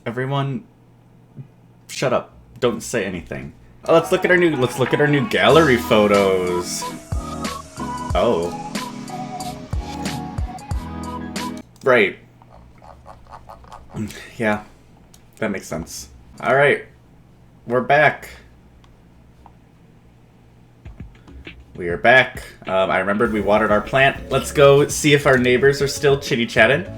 Everyone, shut up. Don't say anything. Oh, let's look at our new gallery photos. Oh. Right. Yeah. That makes sense. Alright. We're back. We are back. I remembered we watered our plant. Let's go see if our neighbors are still chitty-chatting.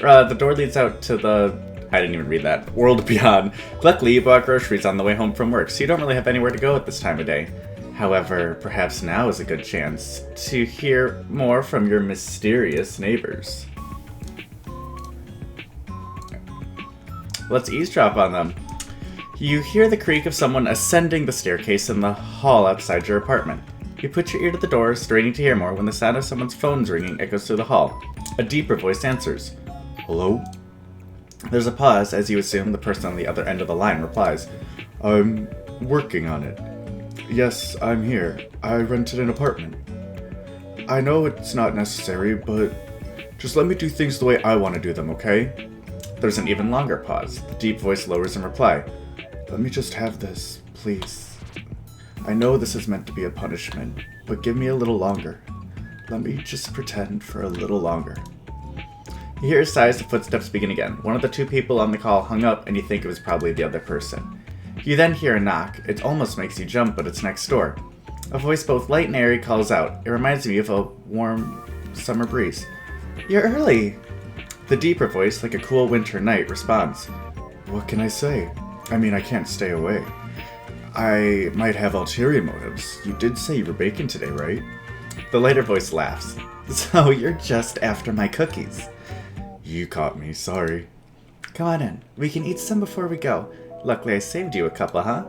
The door leads out to the... I didn't even read that. World beyond. Luckily, you bought groceries on the way home from work, so you don't really have anywhere to go at this time of day. However, perhaps now is a good chance to hear more from your mysterious neighbors. Let's eavesdrop on them. You hear the creak of someone ascending the staircase in the hall outside your apartment. You put your ear to the door, straining to hear more, when the sound of someone's phone's ringing echoes through the hall. A deeper voice answers. Hello? There's a pause as you assume the person on the other end of the line replies. I'm working on it. Yes, I'm here. I rented an apartment. I know it's not necessary, but just let me do things the way I want to do them, okay? There's an even longer pause. The deep voice lowers in reply. Let me just have this, please. I know this is meant to be a punishment, but give me a little longer. Let me just pretend for a little longer. You hear a sigh as the footsteps begin again. One of the two people on the call hung up, and you think it was probably the other person. You then hear a knock. It almost makes you jump, but it's next door. A voice both light and airy calls out. It reminds me of a warm summer breeze. You're early! The deeper voice, like a cool winter night, responds. What can I say? I mean, I can't stay away. I might have ulterior motives. You did say you were baking today, right? The lighter voice laughs. So you're just after my cookies. You caught me, sorry. Come on in. We can eat some before we go. Luckily I saved you a couple, huh?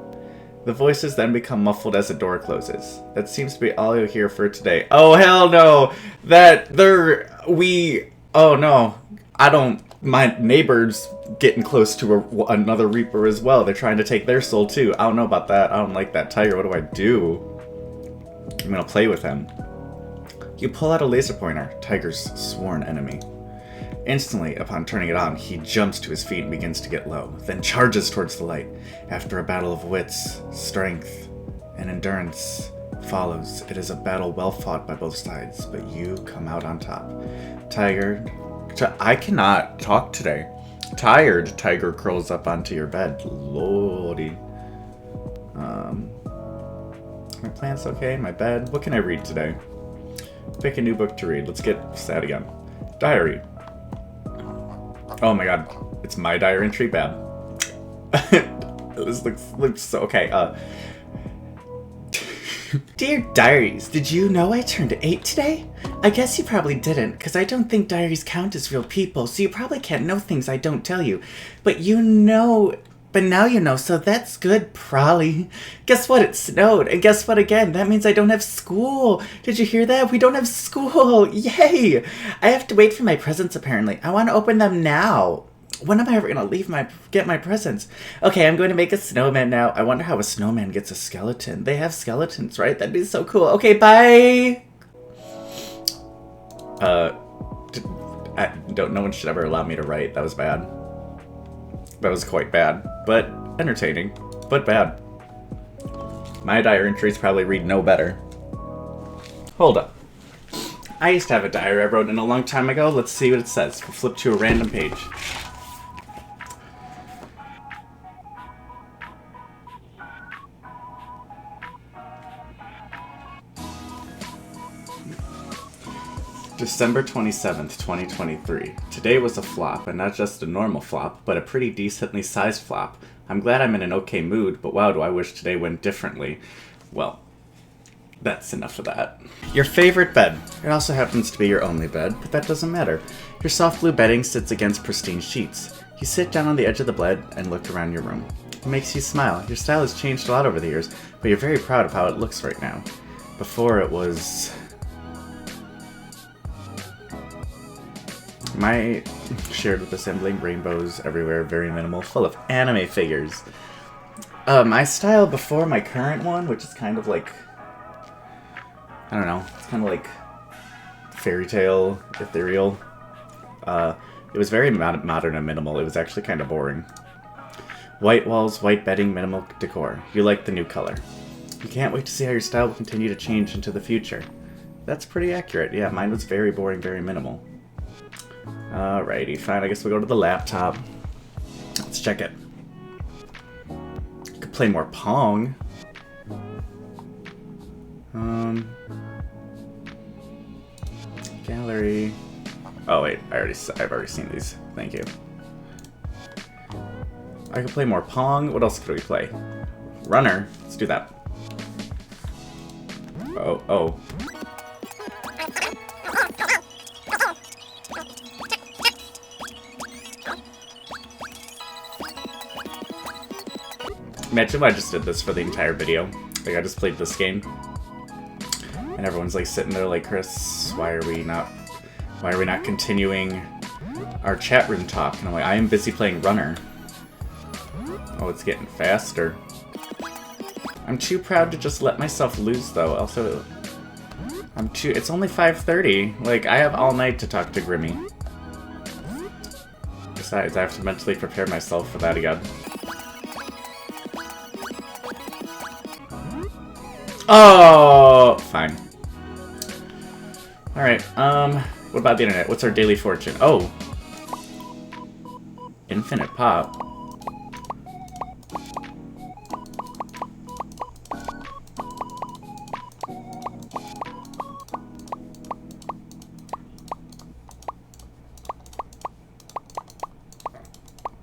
The voices then become muffled as the door closes. That seems to be all you'll hear for today. Oh, hell no! Oh no. My neighbor's getting close to another Reaper as well. They're trying to take their soul too. I don't know about that. I don't like that tiger. What do I do? I'm gonna play with him. You pull out a laser pointer, Tiger's sworn enemy. Instantly, upon turning it on, he jumps to his feet and begins to get low, then charges towards the light. After a battle of wits, strength, and endurance follows, it is a battle well fought by both sides, but you come out on top. I cannot talk today. Tired, Tiger curls up onto your bed. Lordy. My plant's okay, my bed. What can I read today? Pick a new book to read. Let's get sad again. Diary. Oh my god. It's my diary entry? Bad. This looks so... Okay, Dear Diaries, did you know I turned 8 today? I guess you probably didn't, because I don't think diaries count as real people, so you probably can't know things I don't tell you. But now you know, so that's good, probably. Guess what? It snowed, and guess what again? That means I don't have school. Did you hear that? We don't have school. Yay! I have to wait for my presents, apparently. I want to open them now. When am I ever going to get my presents? Okay, I'm going to make a snowman now. I wonder how a snowman gets a skeleton. They have skeletons, right? That'd be so cool. Okay, bye! No one should ever allow me to write. That was bad. That was quite bad. But entertaining. But bad. My diary entries probably read no better. Hold up. I used to have a diary I wrote in a long time ago. Let's see what it says. We'll flip to a random page. December 27th, 2023. Today was a flop, and not just a normal flop, but a pretty decently sized flop. I'm glad I'm in an okay mood, but wow, do I wish today went differently. Well, that's enough of that. Your favorite bed. It also happens to be your only bed, but that doesn't matter. Your soft blue bedding sits against pristine sheets. You sit down on the edge of the bed and look around your room. It makes you smile. Your style has changed a lot over the years, but you're very proud of how it looks right now. Before it was... shared with assembling rainbows everywhere, very minimal, full of anime figures. My style before my current one, which is kind of like, I don't know, it's kind of like fairy tale, ethereal. It was very modern and minimal. It was actually kind of boring. White walls, white bedding, minimal decor. You like the new color. You can't wait to see how your style will continue to change into the future. That's pretty accurate. Yeah, mine was very boring, very minimal. Alrighty, fine. I guess we'll go to the laptop. Let's check it. Could play more Pong. Gallery. Oh wait, I've already seen these. Thank you. I could play more Pong. What else could we play? Runner. Let's do that. Oh. Imagine if I just did this for the entire video. Like, I just played this game. And everyone's like sitting there like, Chris, why are we not continuing our chat room talk? And I'm like, I am busy playing Runner. Oh, it's getting faster. I'm too proud to just let myself lose, though. Also, it's only 5:30. Like, I have all night to talk to Grimmy. Besides, I have to mentally prepare myself for that again. Oh, fine. Alright, what about the internet? What's our daily fortune? Oh! Infinite pop.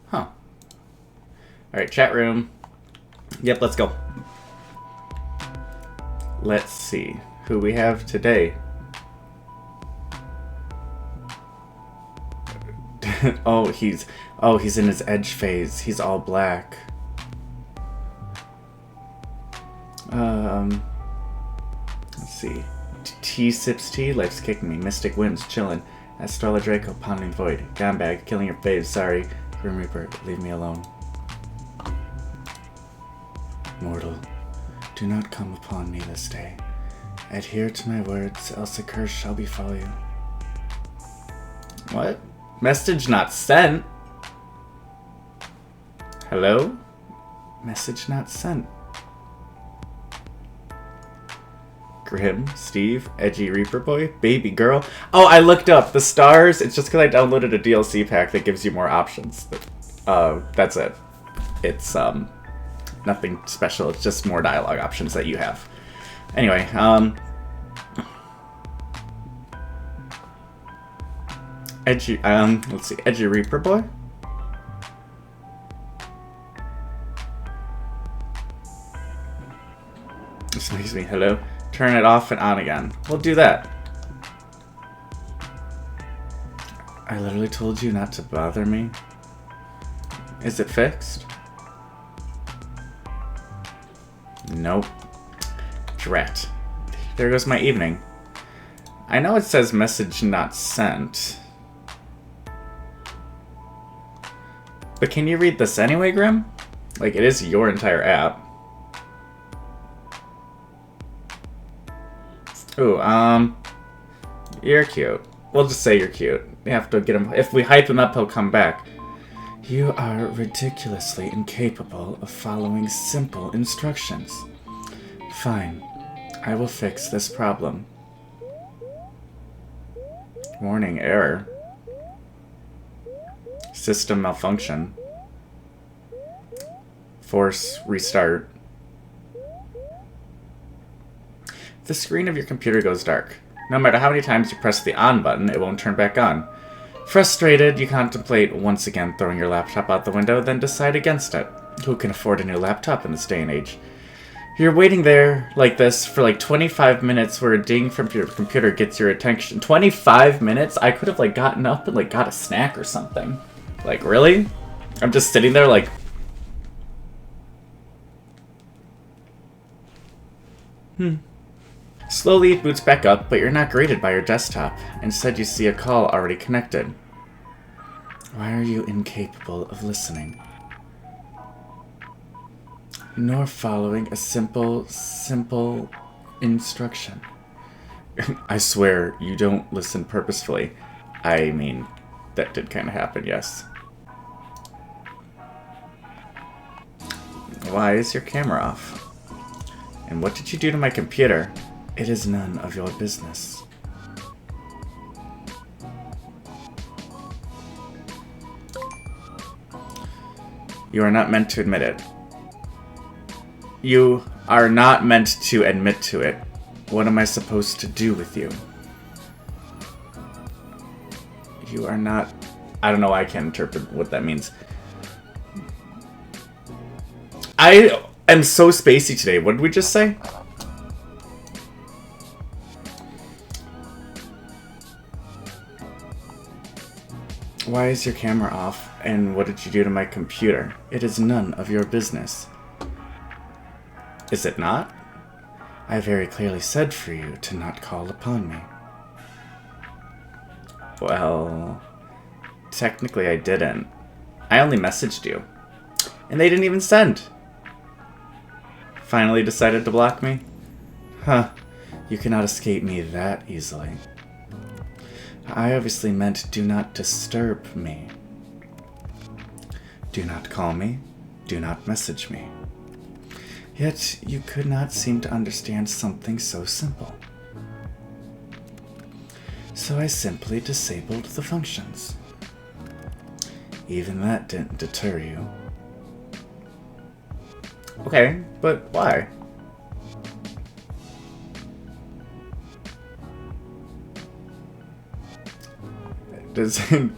Huh. Alright, chat room. Yep, let's go. Let's see who we have today. he's in his edge phase. He's all black. Let's see. T sips tea, life's kicking me. Mystic winds, chillin'. Astrala Draco, pounding void. Gambag, killing your faves. Sorry, Grim Reaper, leave me alone. Mortal, do not come upon me this day. Adhere to my words, else a curse shall befall you. What? Message not sent? Hello? Message not sent. Grim, Steve, Edgy Reaper Boy, Baby Girl. Oh, I looked up the stars. It's just because I downloaded a DLC pack that gives you more options. That's it. It's, nothing special. It's just more dialogue options that you have. Anyway, Edgy, let's see, Edgy Reaper Boy? Excuse me, hello? Turn it off and on again. We'll do that. I literally told you not to bother me. Is it fixed? Nope. Drat. There goes my evening. I know it says message not sent. But can you read this anyway, Grim? Like, it is your entire app. Ooh, you're cute. We'll just say you're cute. We have to get him. If we hype him up, he'll come back. You are ridiculously incapable of following simple instructions. Fine. I will fix this problem. Warning, error. System malfunction. Force restart. The screen of your computer goes dark. No matter how many times you press the on button, it won't turn back on. Frustrated, you contemplate once again throwing your laptop out the window, then decide against it. Who can afford a new laptop in this day and age? You're waiting there like this for like 25 minutes where a ding from your computer gets your attention. 25 minutes? I could have like gotten up and like got a snack or something. Like, really? I'm just sitting there like... Slowly it boots back up, but you're not greeted by your desktop. Instead, you see a call already connected. Why are you incapable of listening? Nor following a simple instruction. I swear, you don't listen purposefully. I mean, That did kind of happen, yes. Why is your camera off? And what did you do to my computer? It is none of your business. You are not meant to admit it. You are not meant to admit to it. What am I supposed to do with you? You are not... I don't know, I can't interpret what that means. I am so spacey today. What did we just say? Why is your camera off? And what did you do to my computer? It is none of your business. Is it not? I very clearly said for you to not call upon me. Well, technically I didn't. I only messaged you. And they didn't even send. Finally decided to block me? Huh. You cannot escape me that easily. I obviously meant do not disturb me. Do not call me. Do not message me. Yet you could not seem to understand something so simple. So I simply disabled the functions. Even that didn't deter you. Okay, but why? Does it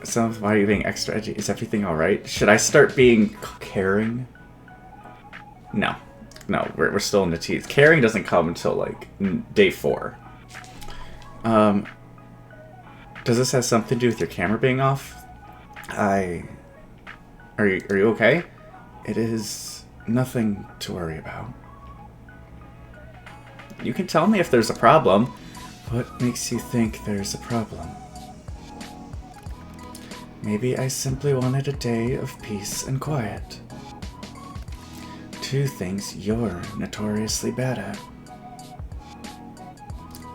sound, why are you being extra edgy? Is everything alright? Should I start being caring? No. No, we're still in the teeth. Caring doesn't come until, like, day 4. Does this have something to do with your camera being off? Are you okay? It is nothing to worry about. You can tell me if there's a problem. What makes you think there's a problem? Maybe I simply wanted a day of peace and quiet. 2 things you're notoriously bad at.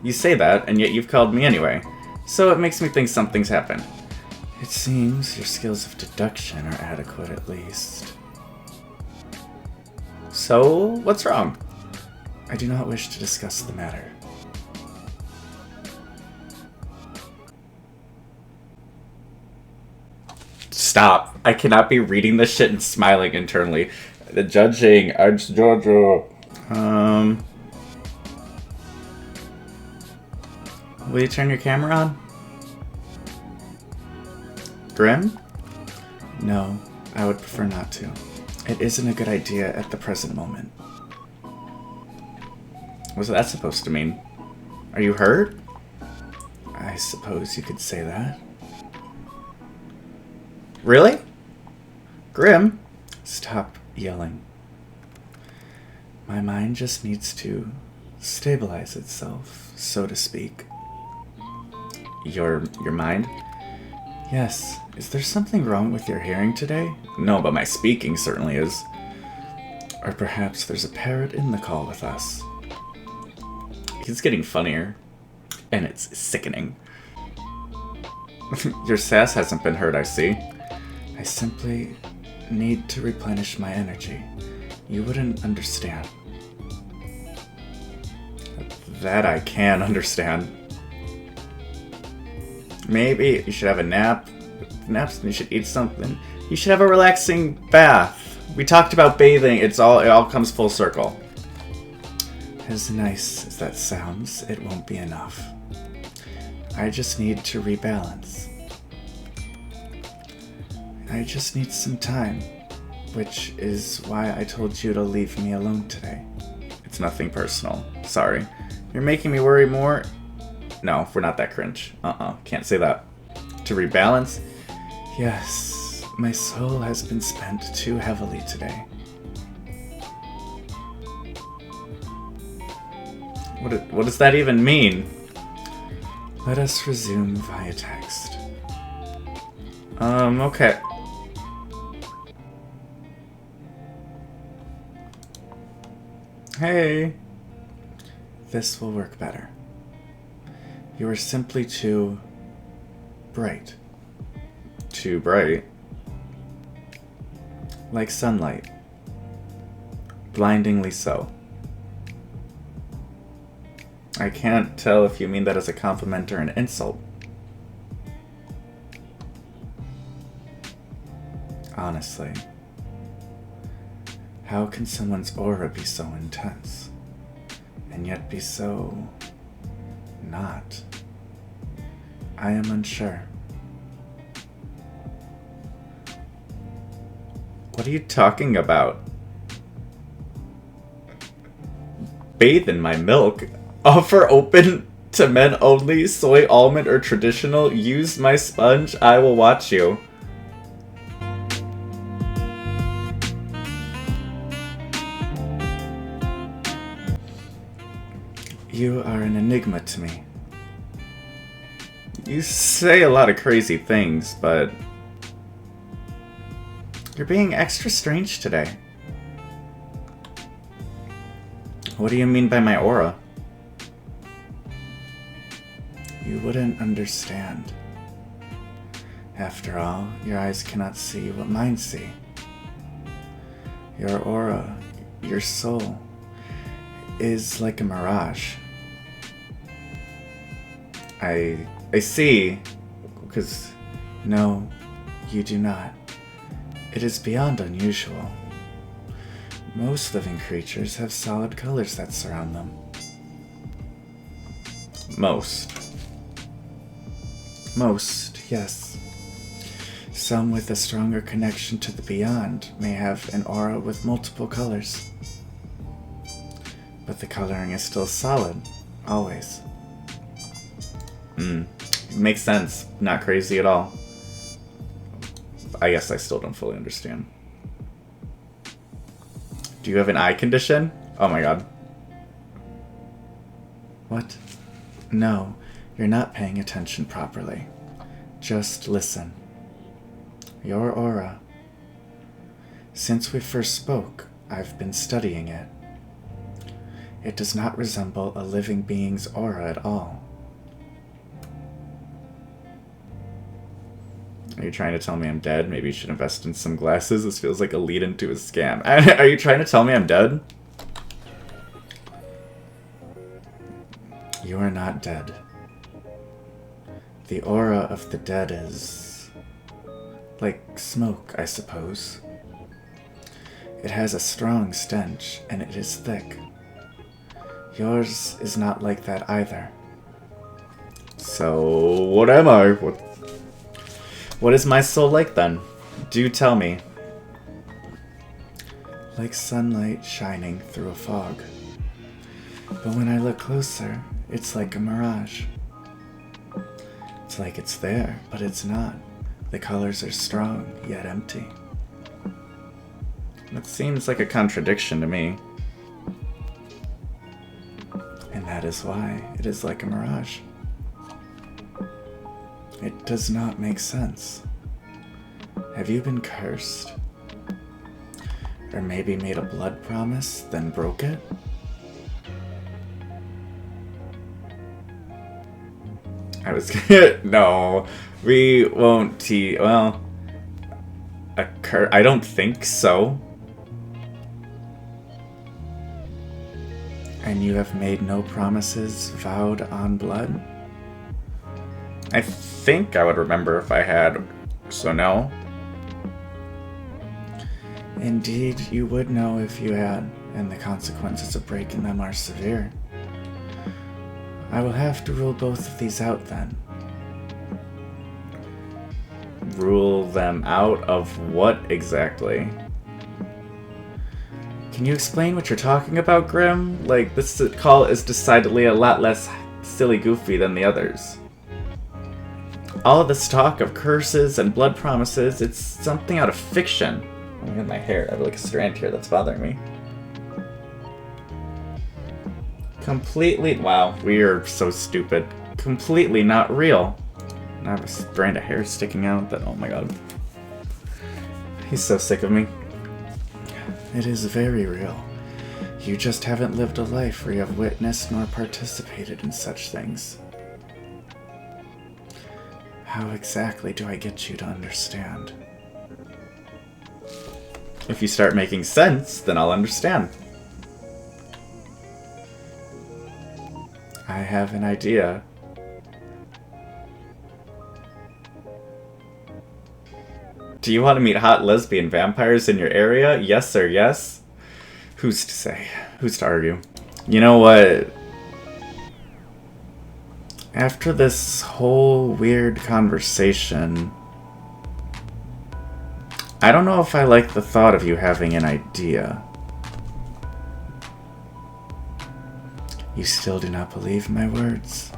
You say that, and yet you've called me anyway. So it makes me think something's happened. It seems your skills of deduction are adequate at least. So, what's wrong? I do not wish to discuss the matter. Stop. I cannot be reading this shit and smiling internally. The judging. It's Jojo. Will you turn your camera on? Grim? No, I would prefer not to. It isn't a good idea at the present moment. What's that supposed to mean? Are you hurt? I suppose you could say that. Really? Grim? Stop yelling. My mind just needs to stabilize itself, so to speak. Your mind? Yes. Is there something wrong with your hearing today? No, but my speaking certainly is. Or perhaps there's a parrot in the call with us. He's getting funnier. And it's sickening. Your sass hasn't been hurt, I see. I simply need to replenish my energy. You wouldn't understand. That I can understand. Maybe you should have a nap. Naps, you should eat something. You should have a relaxing bath. We talked about bathing. It all comes full circle. As nice as that sounds, it won't be enough. I just need to rebalance. I just need some time, which is why I told you to leave me alone today. It's nothing personal. Sorry. You're making me worry more. No, we're not that cringe. Can't say that. To rebalance? Yes, my soul has been spent too heavily today. What does that even mean? Let us resume via text. Okay. Hey. This will work better. You are simply too bright too bright. Like sunlight. Blindingly so. I can't tell if you mean that as a compliment or an insult. Honestly, how can someone's aura be so intense, and yet be so not? I am unsure. What are you talking about? Bathe in my milk? Offer open to men only, soy, almond, or traditional? Use my sponge, I will watch you. You are an enigma to me. You say a lot of crazy things, but you're being extra strange today. What do you mean by my aura? You wouldn't understand. After all, your eyes cannot see what mine see. Your aura, your soul, is like a mirage. I see, because no, you do not. It is beyond unusual. Most living creatures have solid colors that surround them. Most, yes. Some with a stronger connection to the beyond may have an aura with multiple colors. But the coloring is still solid, always. Makes sense. Not crazy at all. I guess I still don't fully understand. Do you have an eye condition? Oh my god. What? No, you're not paying attention properly. Just listen. Your aura. Since we first spoke, I've been studying it. It does not resemble a living being's aura at all. Are you trying to tell me I'm dead? Maybe you should invest in some glasses. This feels like a lead into a scam. Are you trying to tell me I'm dead? You are not dead. The aura of the dead is like smoke, I suppose. It has a strong stench, and it is thick. Yours is not like that either. So, what am I? What is my soul like then? Do tell me. Like sunlight shining through a fog. But when I look closer, it's like a mirage. It's like it's there, but it's not. The colors are strong, yet empty. That seems like a contradiction to me. And that is why it is like a mirage. It does not make sense. Have you been cursed? Or maybe made a blood promise, then broke it? I was no, we won't well, I don't think so. And you have made no promises vowed on blood? I think I would remember if I had, so no. Indeed, you would know if you had, and the consequences of breaking them are severe. I will have to rule both of these out then. Rule them out of what exactly? Can you explain what you're talking about, Grim? Like, this call is decidedly a lot less silly goofy than the others. All of this talk of curses and blood promises, it's something out of fiction. Oh, I got my hair. I have like a strand here that's bothering me. Completely, wow, we are so stupid. Completely not real. I have a strand of hair sticking out that, oh my god. He's so sick of me. It is very real. You just haven't lived a life where you have witnessed nor participated in such things. How exactly do I get you to understand? If you start making sense, then I'll understand. I have an idea. Do you want to meet hot lesbian vampires in your area? Yes or yes? Who's to say? Who's to argue? You know what? After this whole weird conversation, I don't know if I like the thought of you having an idea. You still do not believe my words?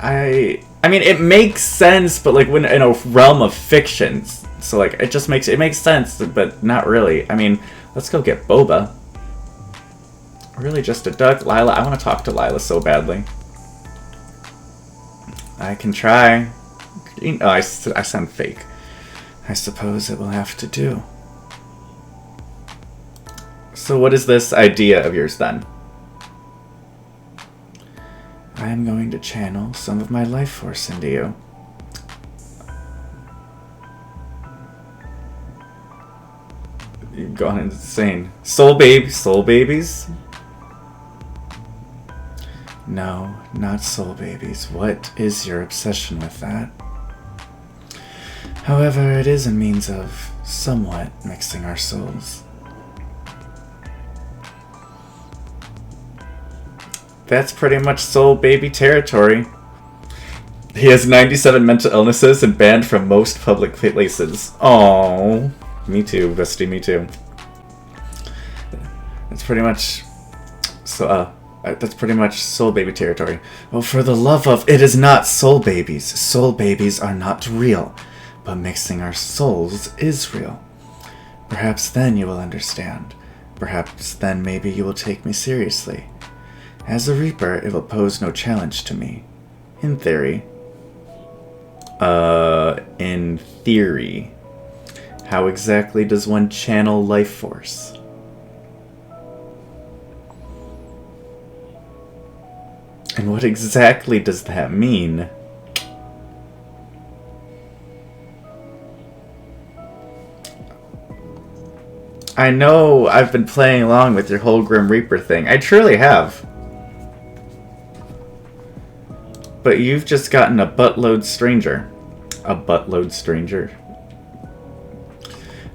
I mean, it makes sense, but like when in a realm of fiction, so like it makes sense, but not really. I mean, let's go get Boba. Really, just a duck, Lila. I want to talk to Lila so badly. I can try. Oh, I sound fake. I suppose it will have to do. So what is this idea of yours then? I am going to channel some of my life force into you. You've gone insane. Soul babies? No, not soul babies. What is your obsession with that? However, it is a means of somewhat mixing our souls. That's pretty much soul baby territory. He has 97 mental illnesses and banned from most public places. Aww. Me too, bestie, me too. That's pretty much... that's pretty much soul baby territory. Oh, for the love of... It is not soul babies. Soul babies are not real. But mixing our souls is real. Perhaps then you will understand. Perhaps then maybe you will take me seriously. As a Reaper, it will pose no challenge to me. In theory. In theory. How exactly does one channel life force? And what exactly does that mean? I know I've been playing along with your whole Grim Reaper thing. I truly have. But you've just gotten a buttload stranger. A buttload stranger.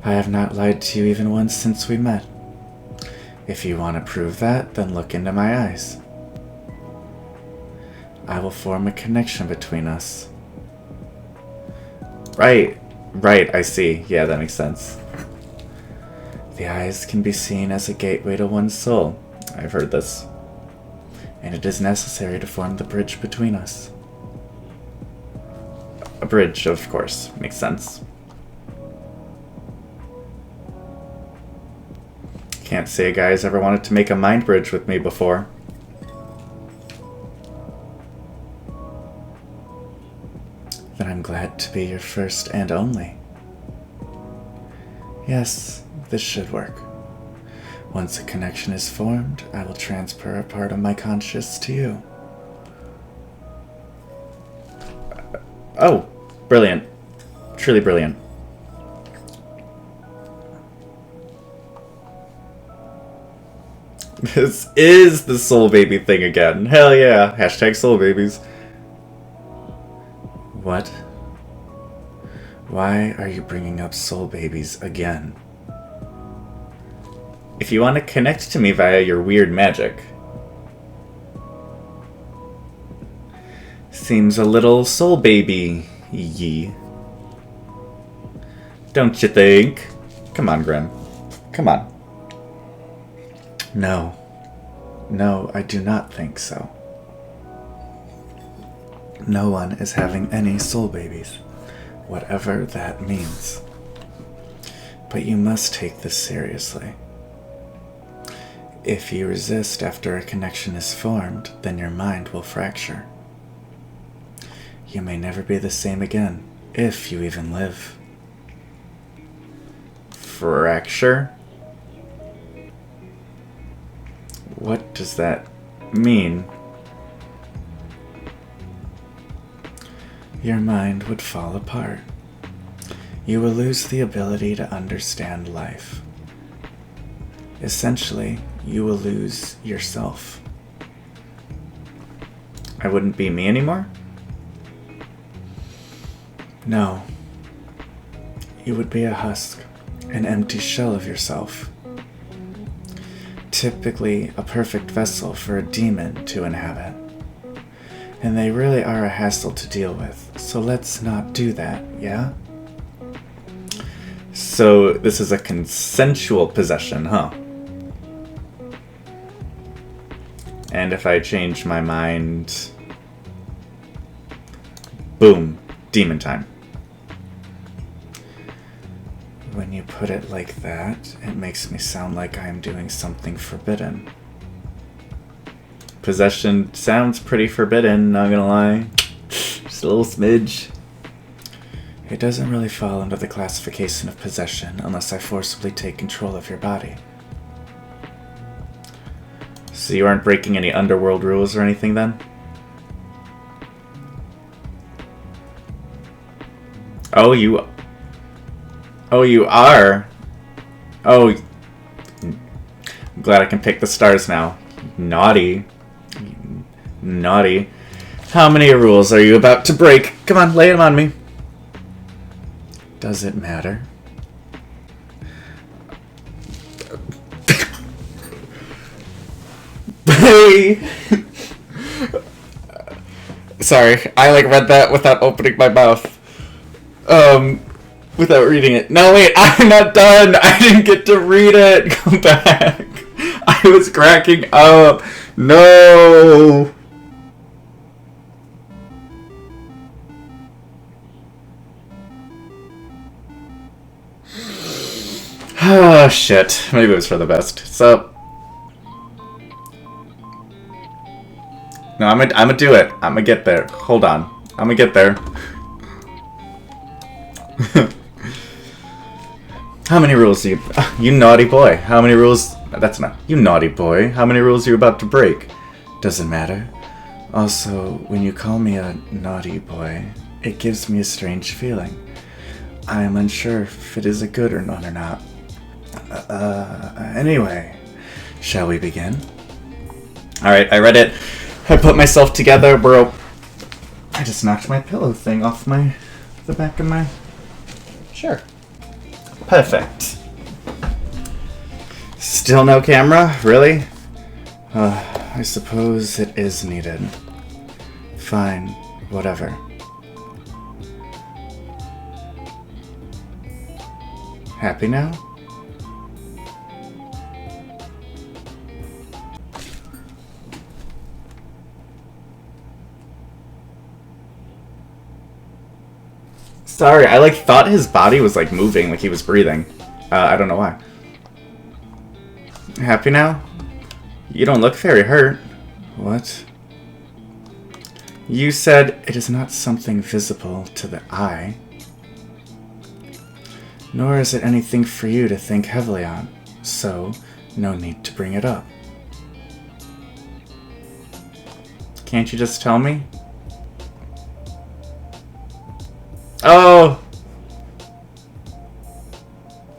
I have not lied to you even once since we met. If you want to prove that, then look into my eyes. I will form a connection between us. Right, I see. Yeah, that makes sense. The eyes can be seen as a gateway to one's soul. I've heard this. And it is necessary to form the bridge between us. A bridge, of course. Makes sense. Can't say a guy's ever wanted to make a mind bridge with me before. Then I'm glad to be your first and only. Yes, this should work. Once a connection is formed, I will transfer a part of my conscious to you. Oh, brilliant. Truly brilliant. This is the soul baby thing again. Hell yeah. Hashtag soul babies. What? Why are you bringing up soul babies again? If you want to connect to me via your weird magic. Seems a little soul baby-y. Don't you think? Come on, Grim. Come on. No. No, I do not think so. No one is having any soul babies, whatever that means. But you must take this seriously. If you resist after a connection is formed, then your mind will fracture. You may never be the same again, if you even live. Fracture? What does that mean? Your mind would fall apart. You will lose the ability to understand life. Essentially, you will lose yourself. I wouldn't be me anymore? No. You would be a husk, an empty shell of yourself. Typically a perfect vessel for a demon to inhabit. And they really are a hassle to deal with, so let's not do that, yeah? So this is a consensual possession, huh? And if I change my mind... Boom. Demon time. When you put it like that, it makes me sound like I'm doing something forbidden. Possession sounds pretty forbidden, not gonna lie. Just a little smidge. It doesn't really fall under the classification of possession unless I forcibly take control of your body. So you aren't breaking any underworld rules or anything then? Oh, you are? Oh, I'm glad I can pick the stars now. Naughty. Naughty. How many rules are you about to break? Come on, lay them on me. Does it matter? Hey! Sorry, I read that without opening my mouth. Without reading it. No, wait, I'm not done. I didn't get to read it. Go back. I was cracking up. No. Oh, shit. Maybe it was for the best. So. No, I'm gonna do it. I'm gonna get there. Hold on. I'm gonna get there. How many rules are you... You naughty boy. How many rules... That's not... You naughty boy. How many rules are you about to break? Doesn't matter. Also, when you call me a naughty boy, it gives me a strange feeling. I am unsure if it is a good or not or not. Anyway, shall we begin? Alright, I read it. I put myself together, bro. I just knocked my pillow thing off the back of my... Sure. Perfect. Still no camera? Really? I suppose it is needed. Fine. Whatever. Happy now? Sorry, I thought his body was moving, he was breathing. I don't know why. Happy now? You don't look very hurt. What? You said it is not something visible to the eye. Nor is it anything for you to think heavily on, so no need to bring it up. Can't you just tell me? Oh!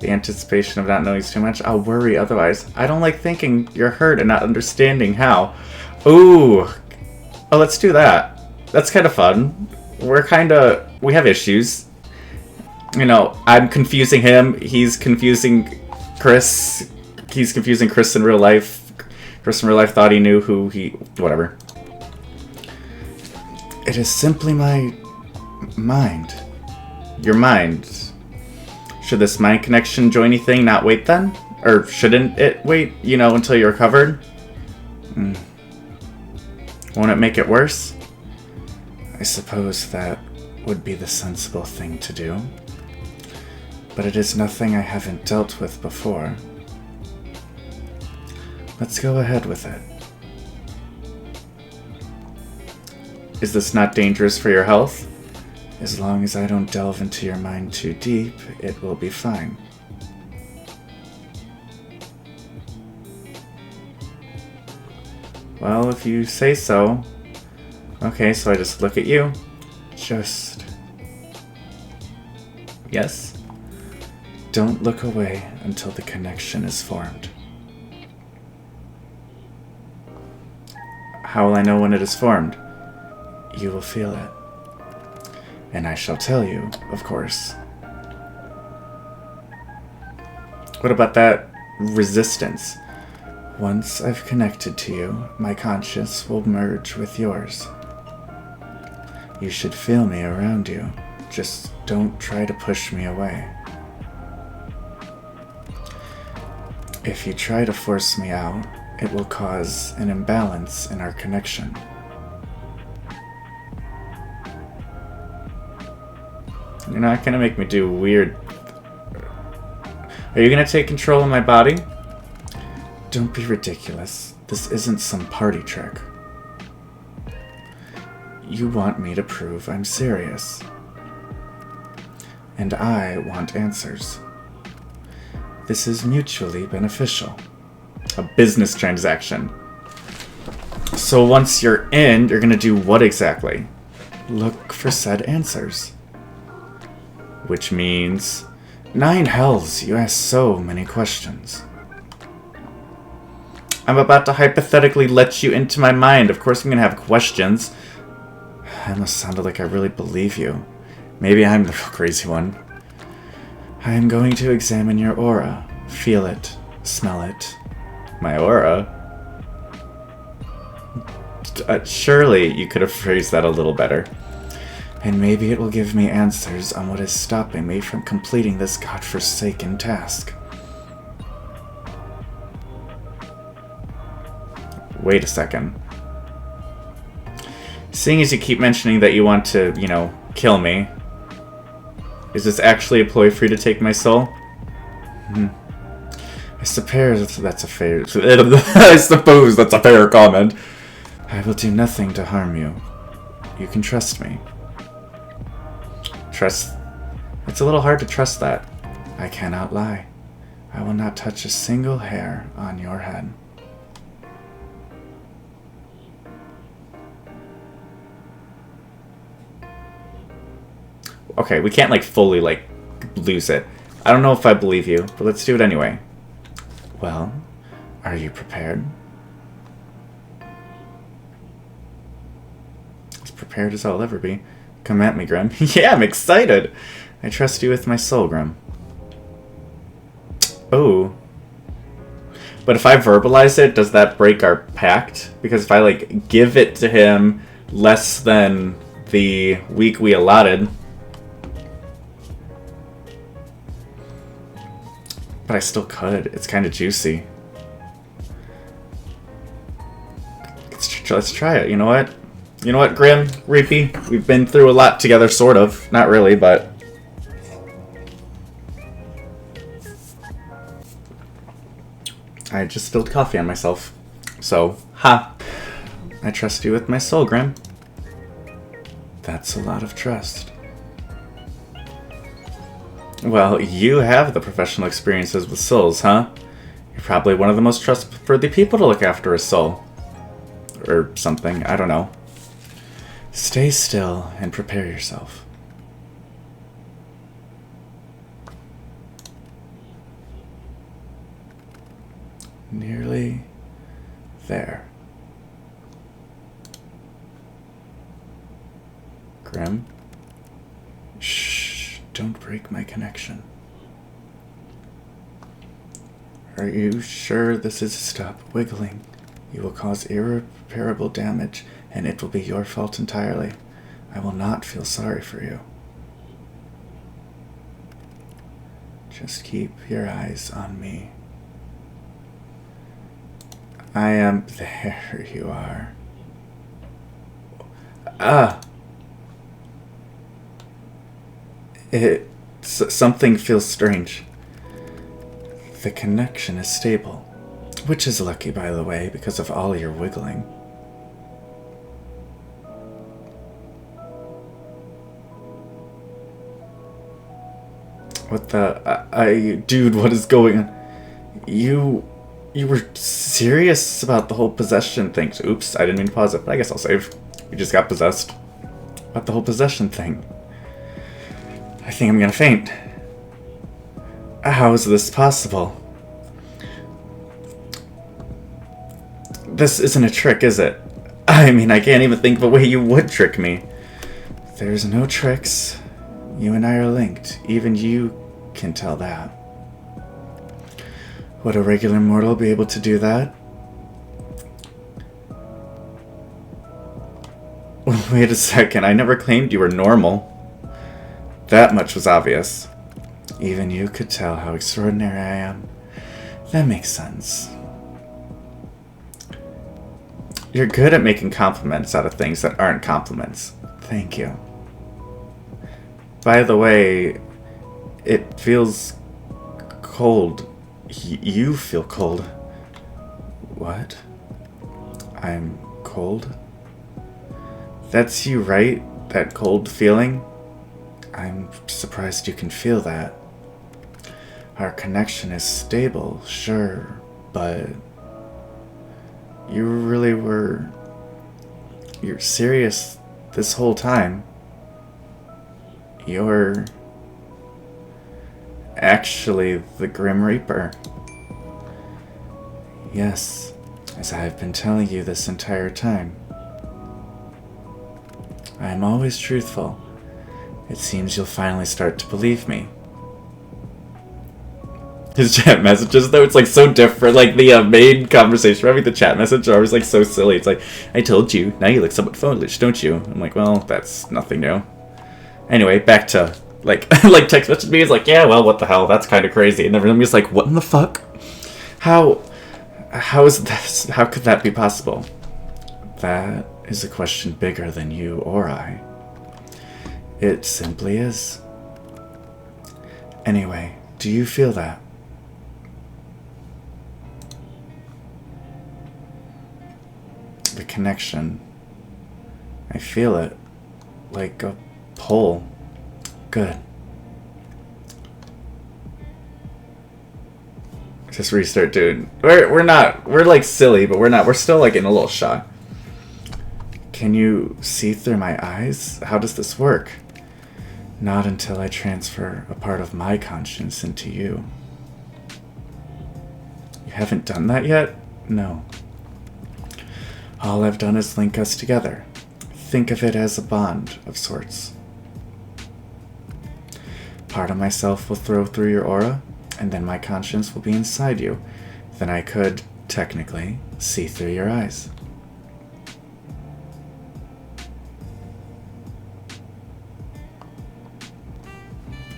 The anticipation of not knowing is too much. I'll worry otherwise. I don't like thinking you're hurt and not understanding how. Ooh! Oh, let's do that. That's kind of fun. We have issues. You know, I'm confusing him. He's confusing Chris. He's confusing Chris in real life. Chris in real life thought he knew who he... Whatever. It is simply my mind. Your mind. Should this mind connection joiny thing not wait then? Or shouldn't it wait, until you're recovered? Won't it make it worse? I suppose that would be the sensible thing to do. But it is nothing I haven't dealt with before. Let's go ahead with it. Is this not dangerous for your health? As long as I don't delve into your mind too deep, it will be fine. Well, if you say so. Okay, so I just look at you. Just... Yes? Don't look away until the connection is formed. How will I know when it is formed? You will feel it. And I shall tell you, of course. What about that resistance? Once I've connected to you, my conscience will merge with yours. You should feel me around you. Just don't try to push me away. If you try to force me out, it will cause an imbalance in our connection. You're not gonna make me do weird... Are you gonna take control of my body? Don't be ridiculous. This isn't some party trick. You want me to prove I'm serious. And I want answers. This is mutually beneficial. A business transaction. So once you're in, you're gonna do what exactly? Look for said answers. Which means... 9 hells, you ask so many questions. I'm about to hypothetically let you into my mind. Of course I'm gonna have questions. I must sound like I really believe you. Maybe I'm the crazy one. I am going to examine your aura. Feel it. Smell it. My aura? Surely you could have phrased that a little better. And maybe it will give me answers on what is stopping me from completing this godforsaken task. Wait a second. Seeing as you keep mentioning that you want to, you know, kill me, is this actually a ploy for you to take my soul? I suppose that's a fair... I suppose that's a fair comment. I will do nothing to harm you. You can trust me. Trust? It's a little hard to trust that. I cannot lie. I will not touch a single hair on your head. Okay, we can't, like, fully, like, lose it. I don't know if I believe you, but let's do it anyway. Well, are you prepared? As prepared as I'll ever be. Come at me, Grim. Yeah, I'm excited! I trust you with my soul, Grim. Oh. But if I verbalize it, does that break our pact? Because if I, like, give it to him less than the week we allotted... But I still could. It's kind of juicy. Let's try it. You know what? You know what, Grim? Reapy? We've been through a lot together, sort of. Not really, but... I just spilled coffee on myself. So, ha! I trust you with my soul, Grim. That's a lot of trust. Well, you have the professional experiences with souls, huh? You're probably one of the most trustworthy people to look after a soul. Or something, I don't know. Stay still and prepare yourself. Nearly there. Grim? Shh. Don't break my connection. Are you sure this is stop wiggling? You will cause irreparable damage, and it will be your fault entirely. I will not feel sorry for you. Just keep your eyes on me. I am... There you are. Ah! Something feels strange. The connection is stable, which is lucky, by the way, because of all your wiggling. What the... dude, what is going on? You You were serious about the whole possession thing. Oops, I didn't mean to pause it, but I guess I'll save. We just got possessed. About the whole possession thing. I think I'm gonna faint. How is this possible? This isn't a trick, is it? I mean, I can't even think of a way you would trick me. There's no tricks. You and I are linked. Even you can tell that. Would a regular mortal be able to do that? Wait a second, I never claimed you were normal. That much was obvious. Even you could tell how extraordinary I am. That makes sense. You're good at making compliments out of things that aren't compliments. Thank you. By the way, it feels cold. You feel cold. What? I'm cold? That's you, right? That cold feeling? I'm surprised you can feel that. Our connection is stable, sure, but you're serious this whole time. You're actually the Grim Reaper. Yes, as I've been telling you this entire time. I am always truthful. It seems you'll finally start to believe me. His chat messages, though, it's like so different. Like the main conversation, having the chat message are always like so silly. It's like, I told you, now you look somewhat foolish, don't you? I'm like, well, that's nothing new. Anyway, back to like like text message me is like, yeah, well, what the hell? That's kind of crazy. And everyone's like, what in the fuck? How is this? How could that be possible? That is a question bigger than you or I. It simply is. Anyway, do you feel that? The connection. I feel it. Like a pull. Good. Just restart, dude. We're like silly, but we're still like in a little shock. Can you see through my eyes? How does this work? Not until I transfer a part of my conscience into you. You haven't done that yet? No. All I've done is link us together. Think of it as a bond of sorts. Part of myself will throw through your aura, and then my conscience will be inside you. Then I could, technically, see through your eyes.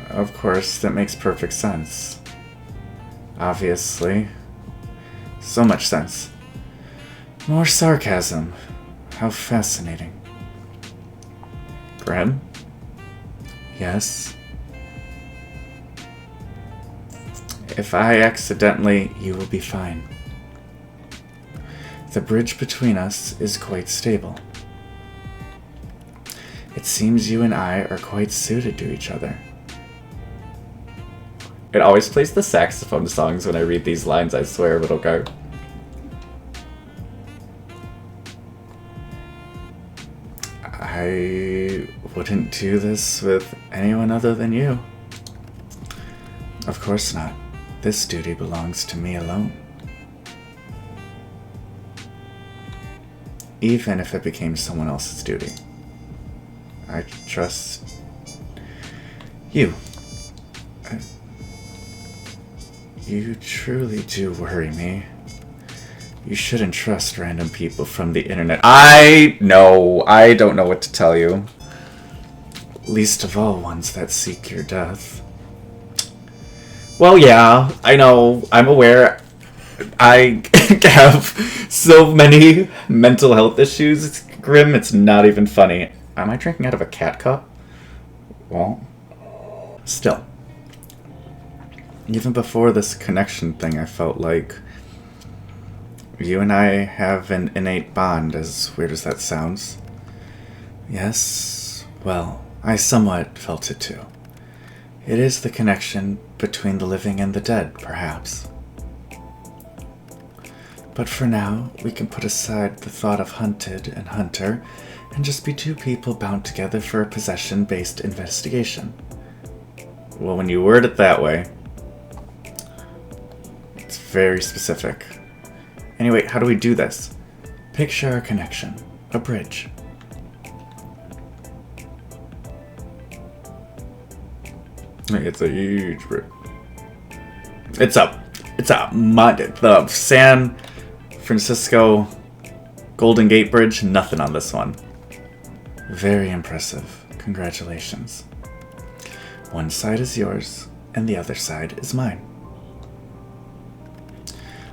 Of course, that makes perfect sense. Obviously. So much sense. More sarcasm. How fascinating. Grim? Yes? If I accidentally, you will be fine. The bridge between us is quite stable. It seems you and I are quite suited to each other. It always plays the saxophone songs when I read these lines, I swear, but okay. I wouldn't do this with anyone other than you. Of course not. This duty belongs to me alone. Even if it became someone else's duty. I trust you. You truly do worry me. You shouldn't trust random people from the internet. I know. I don't know what to tell you. Least of all ones that seek your death. Well, yeah, I know. I'm aware. I have so many mental health issues. It's grim. It's not even funny. Am I drinking out of a cat cup? Well, still. Even before this connection thing, I felt like you and I have an innate bond, as weird as that sounds. Yes, well, I somewhat felt it too. It is the connection between the living and the dead, perhaps. But for now, we can put aside the thought of hunted and hunter and just be two people bound together for a possession-based investigation. Well, when you word it that way, it's very specific. Anyway, how do we do this? Picture our connection. A bridge. It's a huge bridge. It's the San Francisco Golden Gate Bridge. Nothing on this one. Very impressive. Congratulations. One side is yours, and the other side is mine.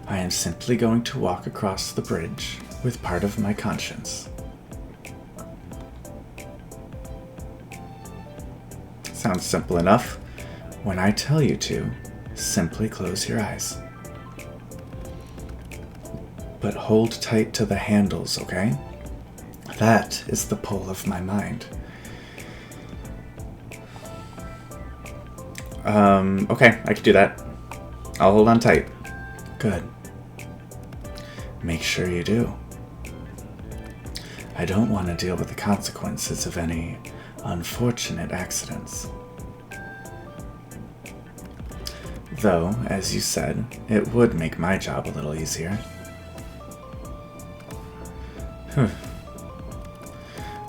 I am simply going to walk across the bridge with part of my conscience. Sounds simple enough. When I tell you to, simply close your eyes. But hold tight to the handles, okay? That is the pull of my mind. Okay, I can do that. I'll hold on tight. Good. Make sure you do. I don't want to deal with the consequences of any unfortunate accidents. Though, as you said, it would make my job a little easier.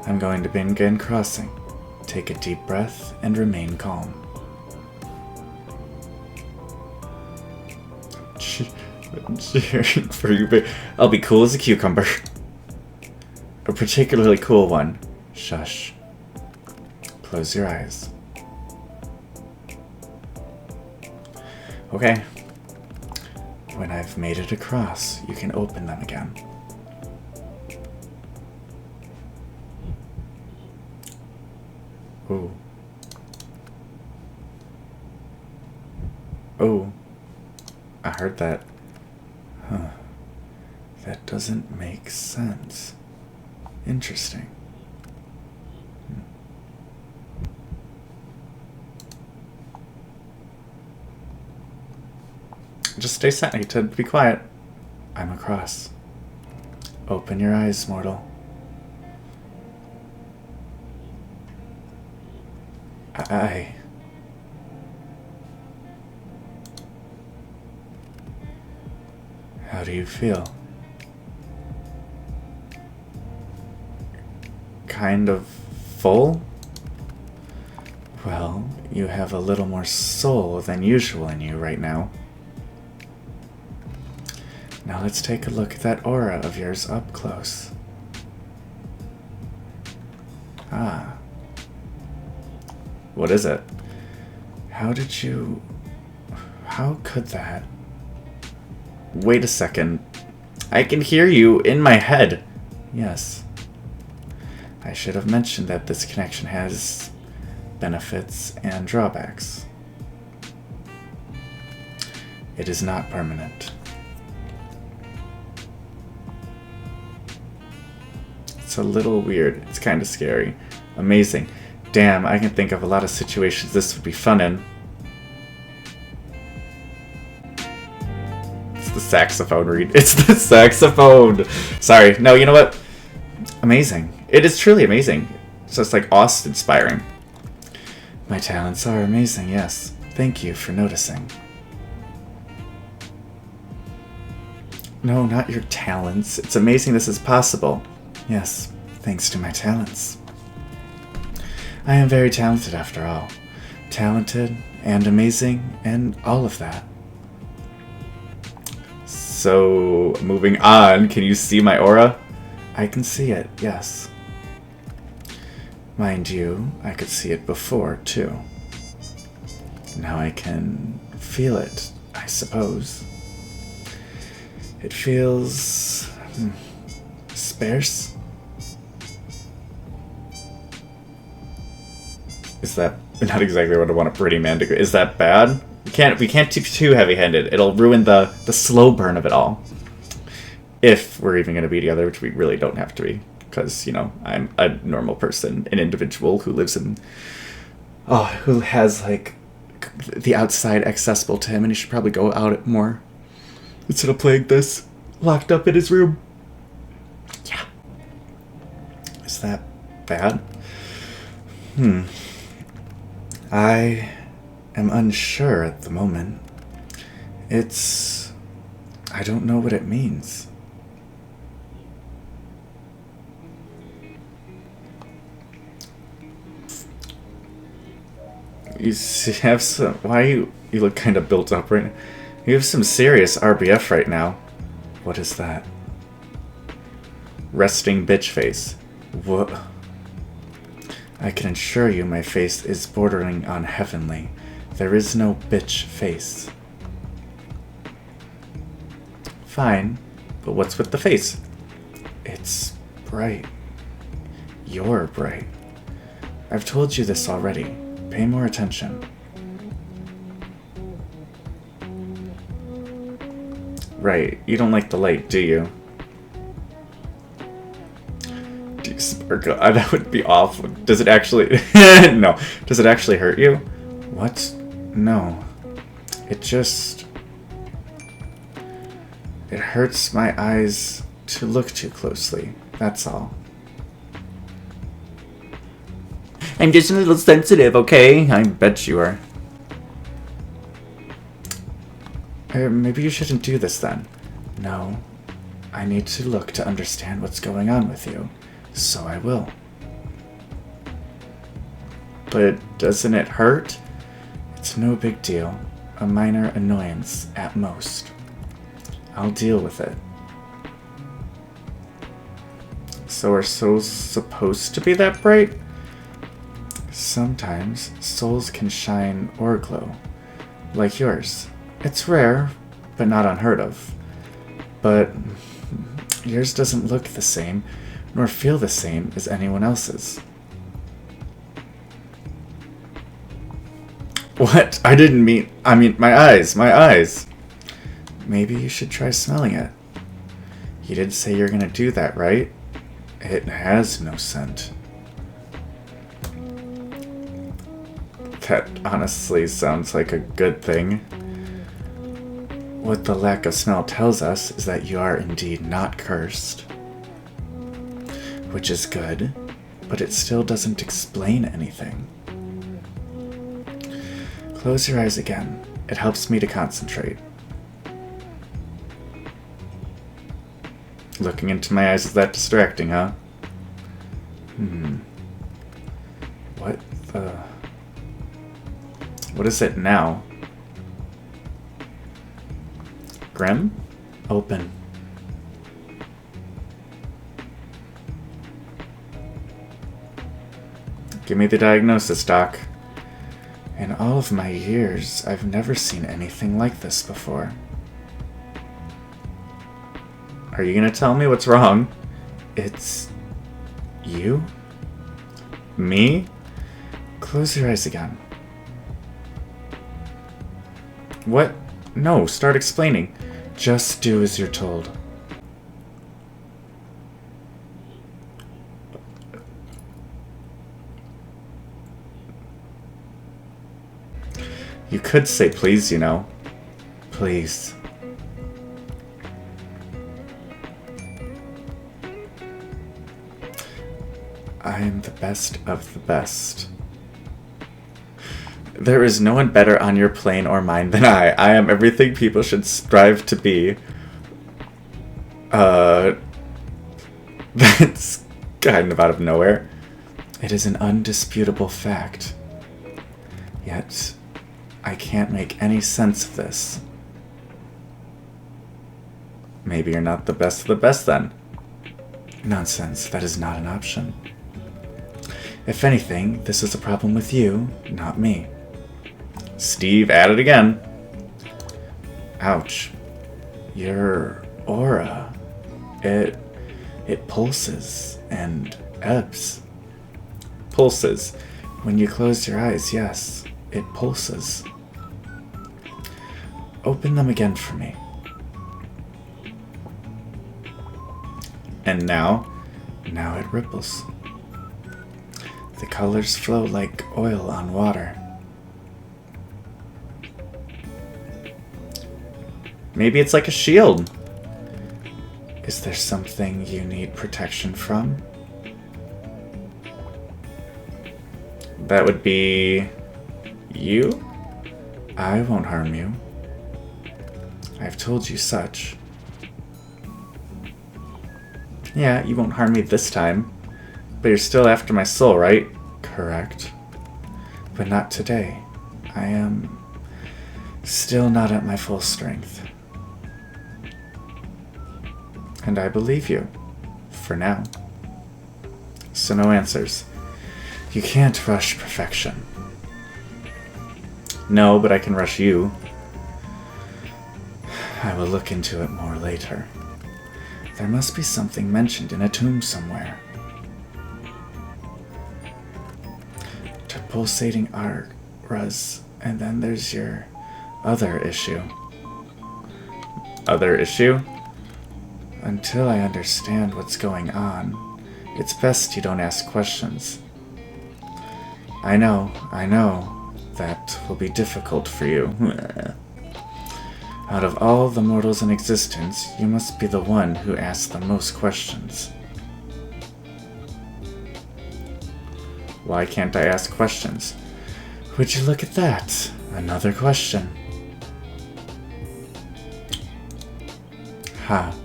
I'm going to begin crossing. Take a deep breath and remain calm. For you, I'll be cool as a cucumber. A particularly cool one. Shush. Close your eyes. Okay. When I've made it across, you can open them again. Ooh. Oh. I heard that. Huh. That doesn't make sense. Interesting. Just stay silent to be quiet. I'm across. Open your eyes, mortal. Aye. How do you feel? Kind of full? Well, you have a little more soul than usual in you right now. Now let's take a look at that aura of yours up close. Ah. What is it? How could that? Wait a second. I can hear you in my head. Yes. I should have mentioned that this connection has benefits and drawbacks. It is not permanent. It's a little weird. It's kind of scary. Amazing. Damn, I can think of a lot of situations this would be fun in. It's the saxophone, Reed. It's the saxophone! Sorry. No, you know what? Amazing. It is truly amazing. It's just like awe-inspiring. My talents are amazing, yes. Thank you for noticing. No, not your talents. It's amazing this is possible. Yes, thanks to my talents. I am very talented after all. Talented and amazing and all of that. So, moving on, can you see my aura? I can see it, yes. Mind you, I could see it before, too. Now I can feel it, I suppose. It feels... sparse? Is that not exactly what I want a pretty man to do? Is that bad? We can't be too heavy-handed. It'll ruin the slow burn of it all. If we're even going to be together, which we really don't have to be. Because, you know, I'm a normal person, an individual who lives in... who has, like, the outside accessible to him, and he should probably go out more instead of playing this. locked up in his room. Yeah. Is that bad? I am unsure at the moment. I don't know what it means. You have some... Why you look kind of built up right now? You have some serious RBF right now. What is that? Resting bitch face. What? I can assure you my face is bordering on heavenly. There is no bitch face. Fine, but what's with the face? It's bright. You're bright. I've told you this already. Pay more attention. Right, you don't like the light, do you? Do you sparkle? That would be awful. Does it actually... No. Does it actually hurt you? What? No. It just... It hurts my eyes to look too closely. That's all. I'm just a little sensitive, okay? I bet you are. Maybe you shouldn't do this then. No. I need to look to understand what's going on with you. So I will. But doesn't it hurt? It's no big deal. A minor annoyance at most. I'll deal with it. So are souls supposed to be that bright? Sometimes souls can shine or glow, like yours. It's rare, but not unheard of. But yours doesn't look the same, nor feel the same as anyone else's. What? I mean, my eyes. Maybe you should try smelling it. You did say you're gonna do that, right? It has no scent. That honestly sounds like a good thing. What the lack of smell tells us is that you are indeed not cursed. Which is good, but it still doesn't explain anything. Close your eyes again. It helps me to concentrate. Looking into my eyes is that distracting, huh? What the... What is it now? Grim? Open. Give me the diagnosis, Doc. In all of my years, I've never seen anything like this before. Are you gonna tell me what's wrong? It's... you? Me? Close your eyes again. What? No, start explaining. Just do as you're told. You could say please, you know. Please. I am the best of the best. There is no one better on your plane or mine than I. I am everything people should strive to be. That's kind of out of nowhere. It is an undisputable fact. Yet, I can't make any sense of this. Maybe you're not the best of the best then. Nonsense, that is not an option. If anything, this is a problem with you, not me. Steve at it again. Ouch. Your aura. It pulses and ebbs. Pulses. When you close your eyes, yes, it pulses. Open them again for me. And now it ripples. The colors flow like oil on water. Maybe it's like a shield. Is there something you need protection from? That would be you? I won't harm you. I've told you such. Yeah, you won't harm me this time. But you're still after my soul, right? Correct. But not today. I am still not at my full strength. And I believe you. For now. So no answers. You can't rush perfection. No, but I can rush you. I will look into it more later. There must be something mentioned in a tomb somewhere. To pulsating auras, and then there's your other issue. Other issue? Until I understand what's going on, it's best you don't ask questions. I know, that will be difficult for you. Out of all the mortals in existence, you must be the one who asks the most questions. Why can't I ask questions? Would you look at that? Another question. Ha.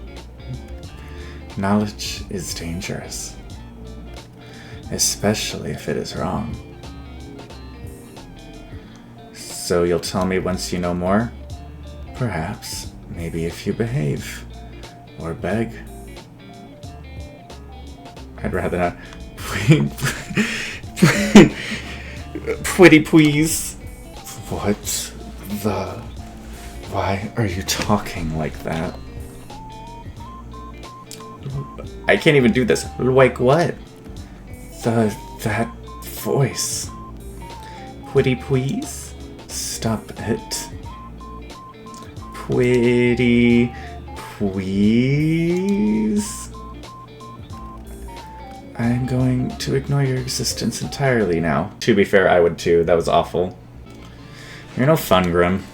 Knowledge is dangerous. Especially if it is wrong. So you'll tell me once you know more? Perhaps. Maybe if you behave. Or beg. I'd rather not. Pretty please. What the... Why are you talking like that? I can't even do this. Like what? That voice. Pretty please? Stop it. Pretty please? I'm going to ignore your existence entirely now. To be fair, I would too. That was awful. You're no fun, Grim.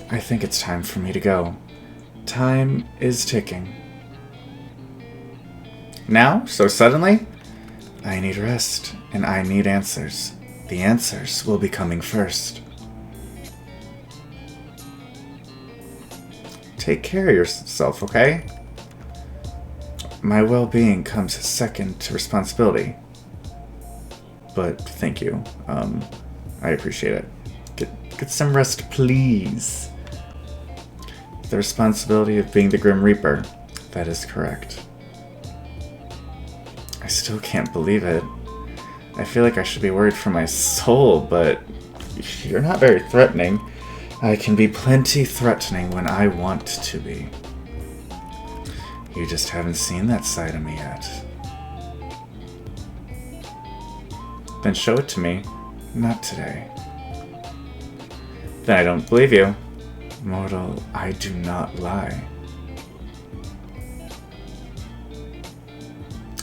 I think it's time for me to go. Time is ticking. Now? So suddenly? I need rest, and I need answers. The answers will be coming first. Take care of yourself, okay? My well-being comes second to responsibility. But thank you. I appreciate it. Get some rest, please. The responsibility of being the Grim Reaper. That is correct. I still can't believe it. I feel like I should be worried for my soul, but you're not very threatening. I can be plenty threatening when I want to be. You just haven't seen that side of me yet. Then show it to me. Not today. Then I don't believe you. Mortal, I do not lie.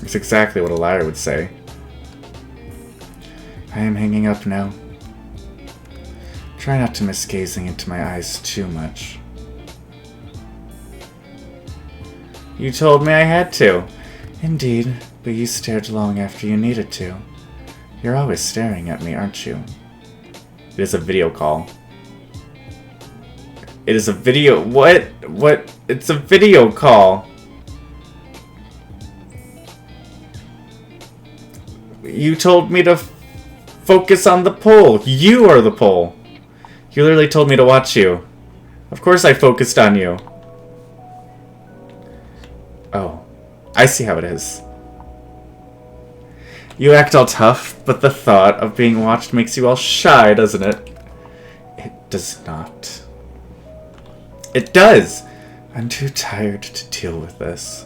It's exactly what a liar would say. I am hanging up now. Try not to miss gazing into my eyes too much. You told me I had to. Indeed, but you stared long after you needed to. You're always staring at me, aren't you? It is a video call. It is a video... What? What? It's a video call. You told me to focus on the pole. You are the pole. You literally told me to watch you. Of course I focused on you. Oh. I see how it is. You act all tough, but the thought of being watched makes you all shy, doesn't it? It does not. It does! I'm too tired to deal with this.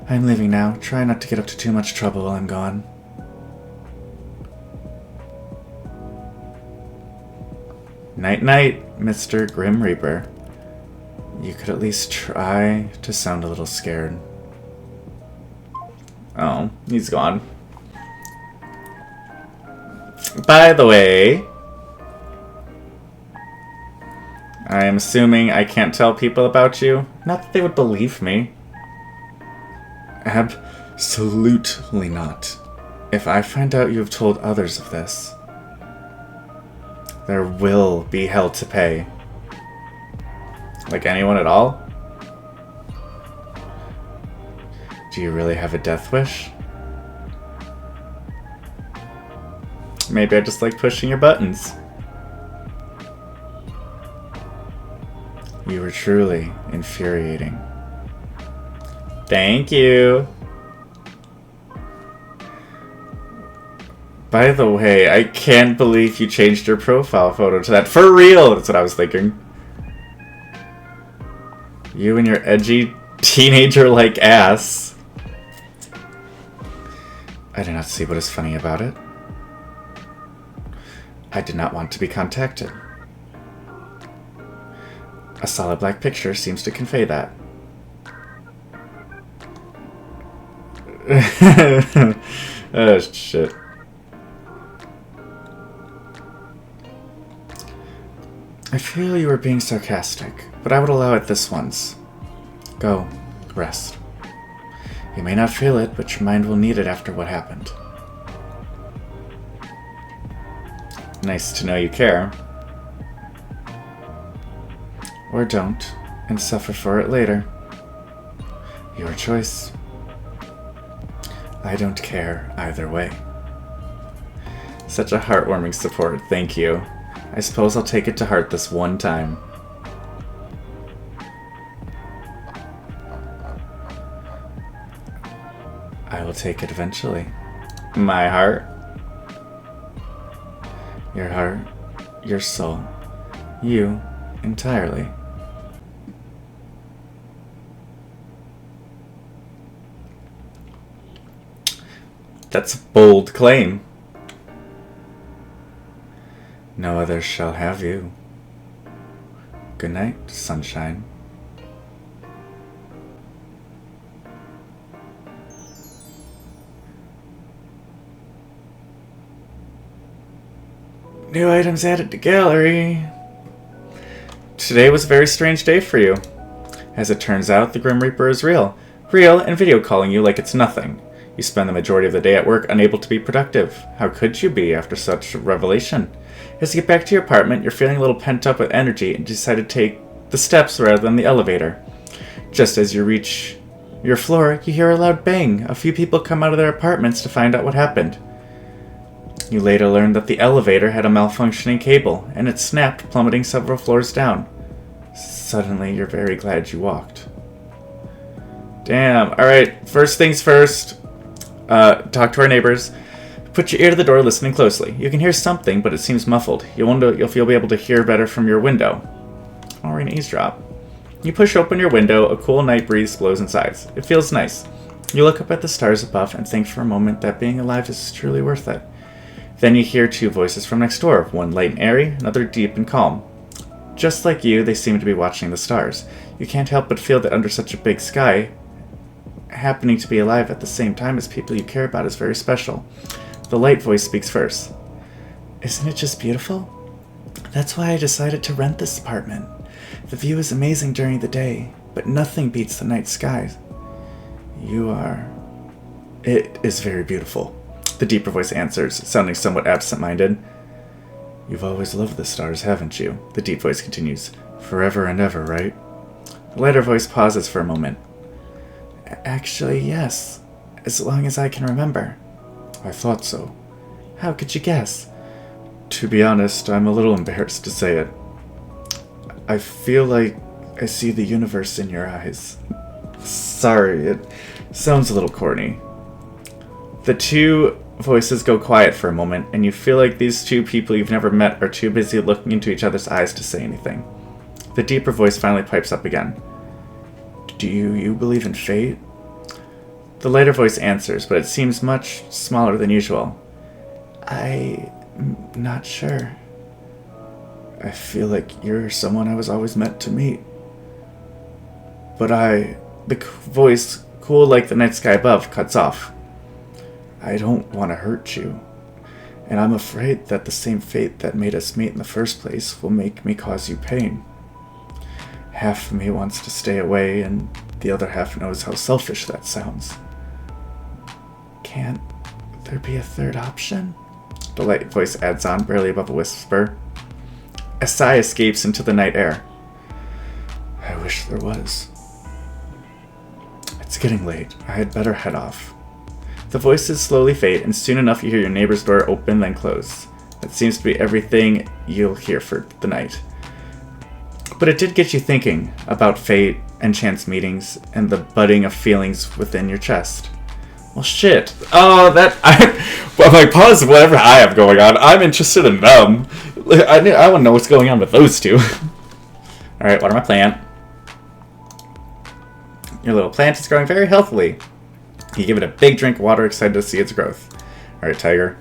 I'm leaving now. Try not to get up to too much trouble while I'm gone. Night-night, Mr. Grim Reaper. You could at least try to sound a little scared. Oh, he's gone. By the way, I am assuming I can't tell people about you. Not that they would believe me. Absolutely not. If I find out you have told others of this, there will be hell to pay. Like anyone at all? Do you really have a death wish? Maybe I just like pushing your buttons. You were truly infuriating. Thank you. By the way, I can't believe you changed your profile photo to that. For real! That's what I was thinking. You and your edgy teenager-like ass. I do not see what is funny about it. I did not want to be contacted. A solid black picture seems to convey that. Oh, shit. I feel you were being sarcastic, but I would allow it this once. Go, rest. You may not feel it, but your mind will need it after what happened. Nice to know you care. Or don't, and suffer for it later. Your choice. I don't care either way. Such a heartwarming support, thank you. I suppose I'll take it to heart this one time. I will take it eventually. My heart. Your heart. Your soul. You entirely. That's a bold claim. No other shall have you. Good night, sunshine. New items added to gallery. Today was a very strange day for you. As it turns out, the Grim Reaper is real. Real and video calling you like it's nothing. You spend the majority of the day at work unable to be productive. How could you be after such a revelation? As you get back to your apartment, you're feeling a little pent up with energy and decide to take the steps rather than the elevator. Just as you reach your floor, you hear a loud bang. A few people come out of their apartments to find out what happened. You later learn that the elevator had a malfunctioning cable, and it snapped, plummeting several floors down. Suddenly, you're very glad you walked. Damn. Alright, first things first. Talk to our neighbors. Put your ear to the door, listening closely. You can hear something, but it seems muffled. You'll be able to hear better from your window. Oh, we're gonna eavesdrop. You push open your window, a cool night breeze blows inside. It feels nice. You look up at the stars above and think for a moment that being alive is truly worth it. Then you hear two voices from next door, one light and airy, another deep and calm. Just like you, they seem to be watching the stars. You can't help but feel that under such a big sky, happening to be alive at the same time as people you care about is very special. The light voice speaks first. Isn't it just beautiful? That's why I decided to rent this apartment. The view is amazing during the day, but nothing beats the night skies. It is very beautiful. The deeper voice answers, sounding somewhat absent-minded. You've always loved the stars, haven't you? The deep voice continues. Forever and ever, right? The lighter voice pauses for a moment. Actually, yes. As long as I can remember. I thought so. How could you guess? To be honest, I'm a little embarrassed to say it. I feel like I see the universe in your eyes. Sorry, it sounds a little corny. The two voices go quiet for a moment, and you feel like these two people you've never met are too busy looking into each other's eyes to say anything. The deeper voice finally pipes up again. Do you believe in fate? The lighter voice answers, but it seems much smaller than usual. I'm not sure. I feel like you're someone I was always meant to meet. But the voice, cool like the night sky above, cuts off. I don't want to hurt you, and I'm afraid that the same fate that made us meet in the first place will make me cause you pain. Half of me wants to stay away, and the other half knows how selfish that sounds. Can't there be a third option? The light voice adds on, barely above a whisper. A sigh escapes into the night air. I wish there was. It's getting late. I had better head off. The voices slowly fade, and soon enough you hear your neighbor's door open then close. That seems to be everything you'll hear for the night. But it did get you thinking about fate and chance meetings and the budding of feelings within your chest. Well, shit. Oh, well, like, pause whatever I have going on. I'm interested in them. I want to know what's going on with those two. Alright, water my plant. Your little plant is growing very healthily. You give it a big drink of water, excited to see its growth. Alright, Tiger.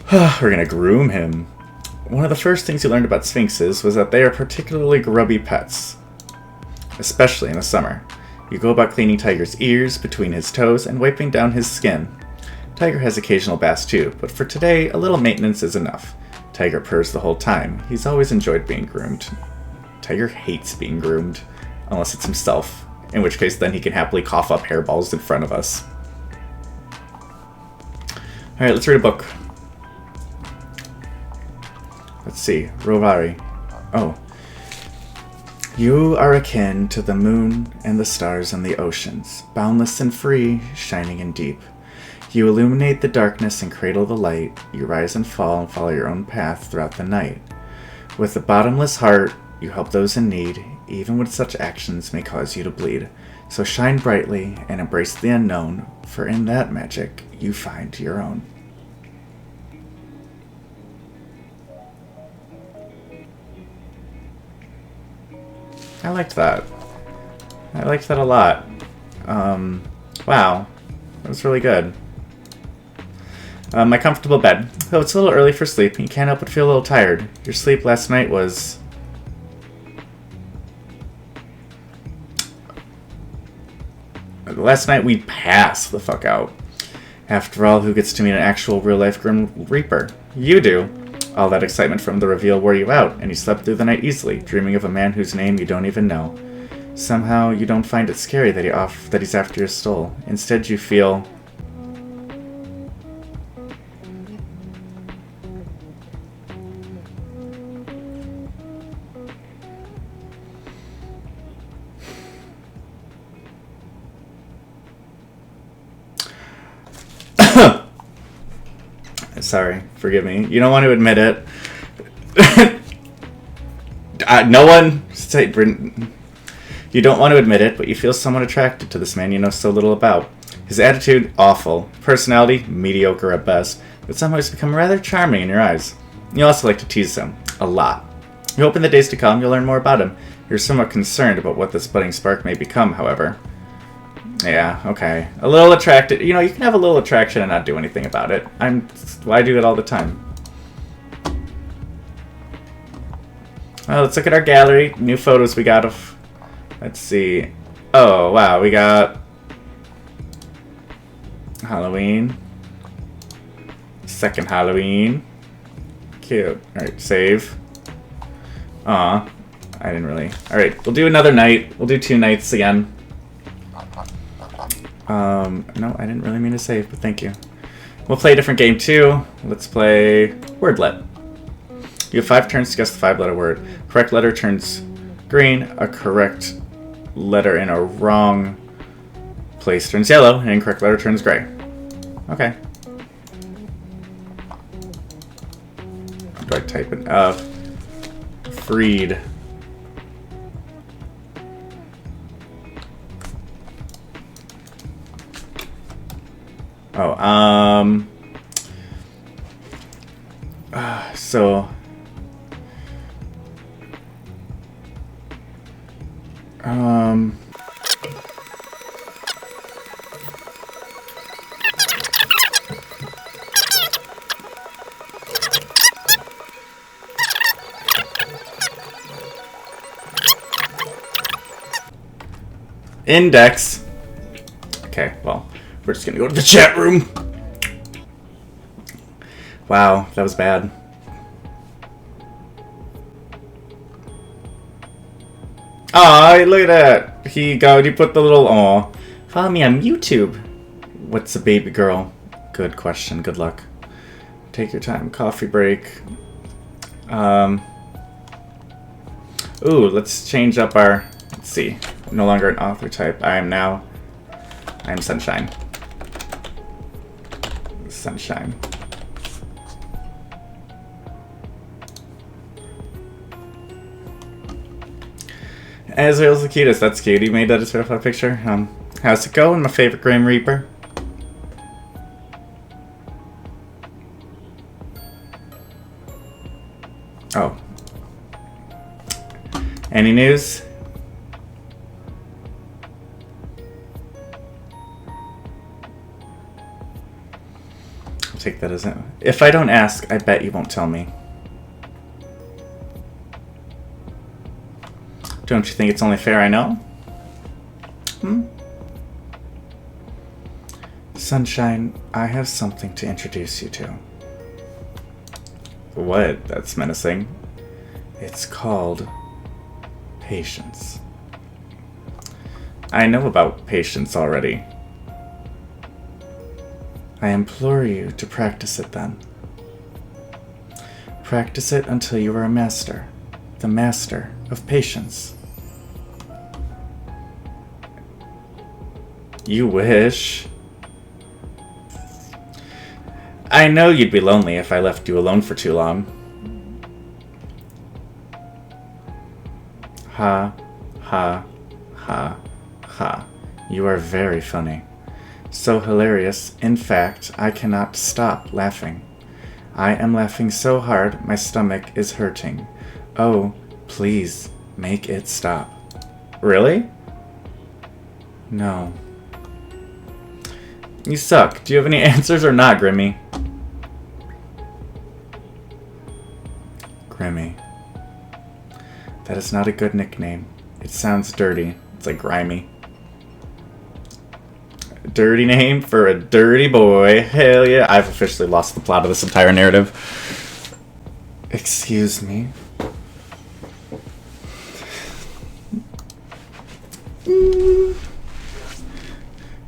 We're gonna groom him. One of the first things you learned about sphinxes was that they are particularly grubby pets, especially in the summer. You go about cleaning Tiger's ears, between his toes, and wiping down his skin. Tiger has occasional baths too, but for today, a little maintenance is enough. Tiger purrs the whole time. He's always enjoyed being groomed. Tiger hates being groomed, unless it's himself, in which case then he can happily cough up hairballs in front of us. Alright, let's read a book. Let's see. Rovari. Oh. You are akin to the moon and the stars and the oceans, boundless and free, shining and deep. You illuminate the darkness and cradle the light. You rise and fall and follow your own path throughout the night. With a bottomless heart, you help those in need, even when such actions may cause you to bleed. So shine brightly and embrace the unknown, for in that magic, you find your own. I liked that. I liked that a lot. Wow. That was really good. My comfortable bed. Though it's a little early for sleep, you can't help but feel a little tired. Your sleep last night was... Last night we passed the fuck out. After all, who gets to meet an actual real-life Grim Reaper? You do. All that excitement from the reveal wore you out, and you slept through the night easily, dreaming of a man whose name you don't even know. Somehow, you don't find it scary that he's after your soul. Instead, you feel... Sorry, forgive me. You don't want to admit it. No one... You don't want to admit it, but you feel somewhat attracted to this man you know so little about. His attitude, awful. Personality, mediocre at best. But somehow he's become rather charming in your eyes. You also like to tease him. A lot. You hope in the days to come you'll learn more about him. You're somewhat concerned about what this budding spark may become, however. Yeah, okay. A little attracted. You know, you can have a little attraction and not do anything about it. I do it all the time. Well, let's look at our gallery. New photos we got of... Let's see. Oh, wow. We got... Halloween. Second Halloween. Cute. Alright, save. Aw. I didn't really... Alright, we'll do another night. We'll do 2 nights again. No, I didn't really mean to save, but thank you. We'll play a different game too. Let's play Wordlet. You have 5 turns to guess the 5-letter word. Correct letter turns green. A correct letter in a wrong place turns yellow. An incorrect letter turns gray. Okay. How do I type it? Freed. Oh, so... Index. Okay, well, we're just gonna go to the chat room. Wow, that was bad. Aw, look at that. Here you go. You put the little... Aw. Follow me on YouTube. What's a baby girl? Good question. Good luck. Take your time. Coffee break. Ooh, let's change up our... Let's see. No longer an author type. I am Sunshine. Sunshine. Azrael's the cutest. That's cute. He made that his profile picture. How's it going, my favorite Grim Reaper? Oh. Any news? I'll take that as it. If I don't ask, I bet you won't tell me. Don't you think it's only fair I know? Sunshine, I have something to introduce you to. What? That's menacing. It's called patience. I know about patience already. I implore you to practice it then. Practice it until you are a master. The master of patience. You wish. I know you'd be lonely if I left you alone for too long. Ha, ha, ha, ha. You are very funny. So hilarious, in fact, I cannot stop laughing. I am laughing so hard, my stomach is hurting. Oh, please, make it stop. Really? No. You suck. Do you have any answers or not, Grimmy? Grimmy. That is not a good nickname. It sounds dirty. It's like grimy. Dirty name for a dirty boy. Hell yeah. I've officially lost the plot of this entire narrative. Excuse me.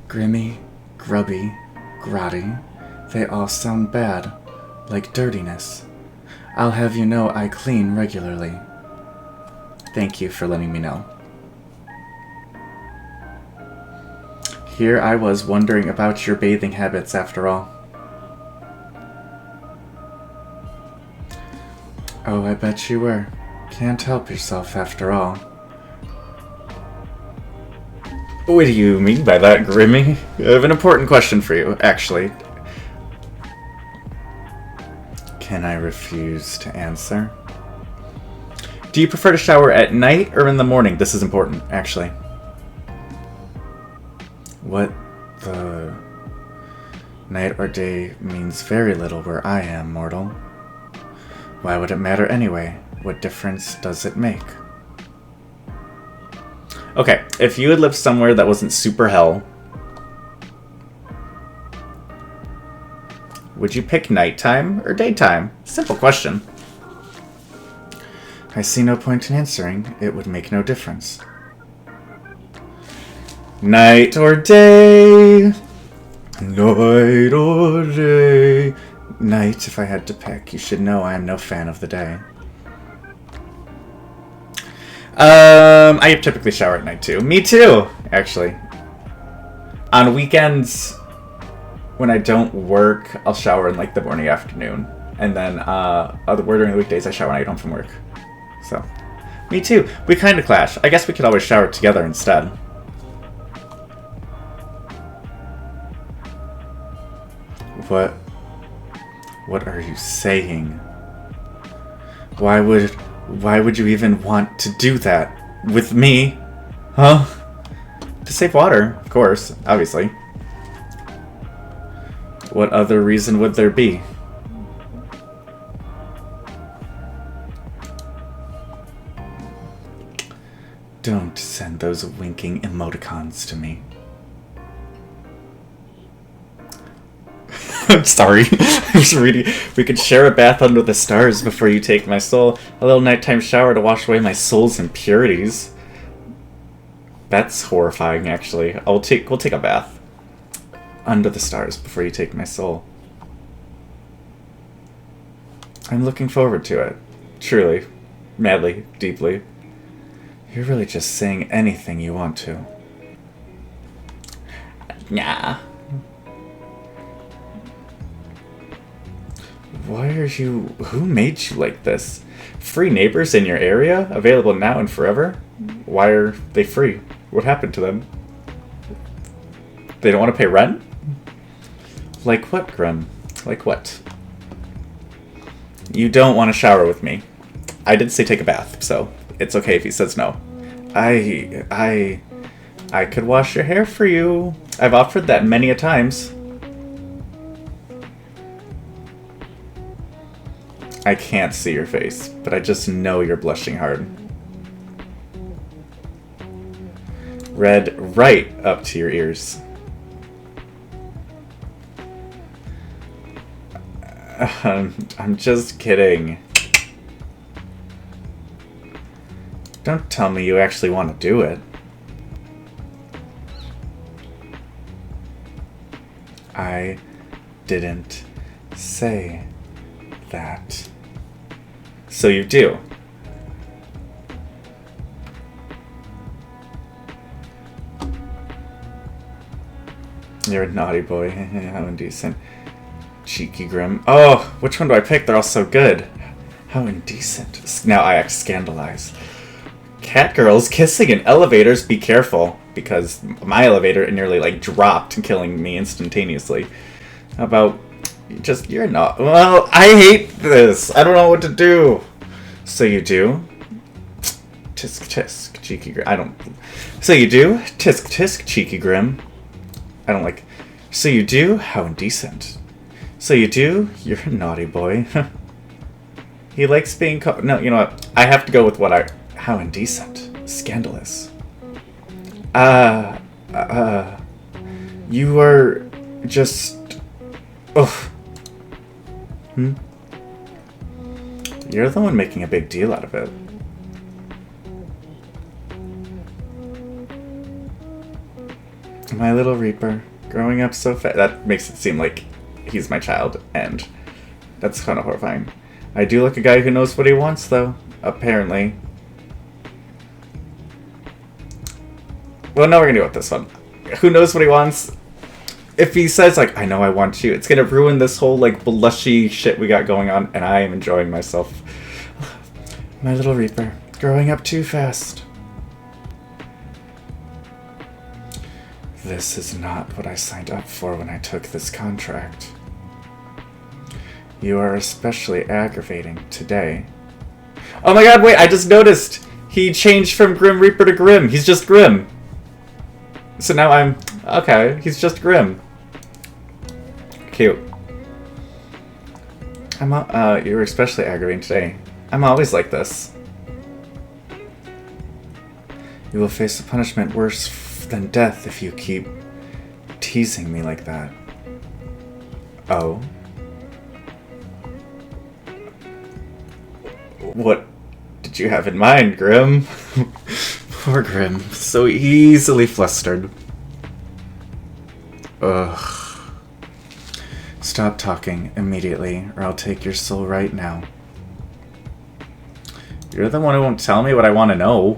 Grimmy, grubby, grotty. They all sound bad. Like dirtiness. I'll have you know I clean regularly. Thank you for letting me know. Here I was wondering about your bathing habits after all. Oh, I bet you were. Can't help yourself after all. What do you mean by that, Grimmy? I have an important question for you, actually. Can I refuse to answer? Do you prefer to shower at night or in the morning? This is important, actually. What the... Night or day means very little where I am, mortal. Why would it matter anyway? What difference does it make? Okay, if you had lived somewhere that wasn't super hell, would you pick nighttime or daytime? Simple question. I see no point in answering. It would make no difference. Night or day? Night or day? Night, if I had to pick. You should know I am no fan of the day. I typically shower at night too. Me too, actually. On weekends, when I don't work, I'll shower in like the morning, afternoon. And then during the weekdays, I shower when I get home from work. So, me too. We kind of clash. I guess we could always shower together instead. What are you saying? Why would you even want to do that? With me? Huh? To save water, of course, obviously. What other reason would there be? Don't send those winking emoticons to me. I'm sorry. I was reading. We could share a bath under the stars before you take my soul. A little nighttime shower to wash away my soul's impurities. That's horrifying, actually. We'll take a bath. Under the stars before you take my soul. I'm looking forward to it. Truly. Madly. Deeply. You're really just saying anything you want to. Nah. Why are you... Who made you like this? Free neighbors in your area? Available now and forever? Why are they free? What happened to them? They don't want to pay rent? Like what, Grim? Like what? You don't want to shower with me. I did say take a bath, so it's okay if he says no. I could wash your hair for you. I've offered that many a times. I can't see your face, but I just know you're blushing hard. Red right up to your ears. I'm just kidding. Don't tell me you actually want to do it. I didn't say that. So you do. You're a naughty boy. How indecent. Cheeky Grim. Oh, which one do I pick? They're all so good. How indecent. Now I act scandalized. Cat girls kissing in elevators. Be careful, because my elevator nearly like dropped, killing me instantaneously. How about you're not. Well, I hate this. I don't know what to do. So you do? Tisk tisk, cheeky Grim. I don't. So you do? Tisk tisk, cheeky Grim. I don't like. So you do? How indecent. So you do? You're a naughty boy. He likes being no, you know what? I have to go with what I... How indecent. Scandalous. You are just... Ugh. You're the one making a big deal out of it. My little Reaper. Growing up so fast. That makes it seem like he's my child, and that's kind of horrifying. I do like a guy who knows what he wants, though. Apparently. Well, no, we're gonna go with this one. Who knows what he wants? If he says, like, I know I want you, it's gonna ruin this whole, like, blushy shit we got going on, and I am enjoying myself. My little Reaper. Growing up too fast. This is not what I signed up for when I took this contract. You are especially aggravating today. Oh my god, wait, I just noticed! He changed from Grim Reaper to Grim. He's just Grim. So now I'm... Okay, he's just Grim. Cute. You're especially aggravating today. I'm always like this. You will face a punishment worse than death if you keep teasing me like that. Oh? What did you have in mind, Grim? Poor Grim. So easily flustered. Ugh. Stop talking immediately, or I'll take your soul right now. You're the one who won't tell me what I want to know.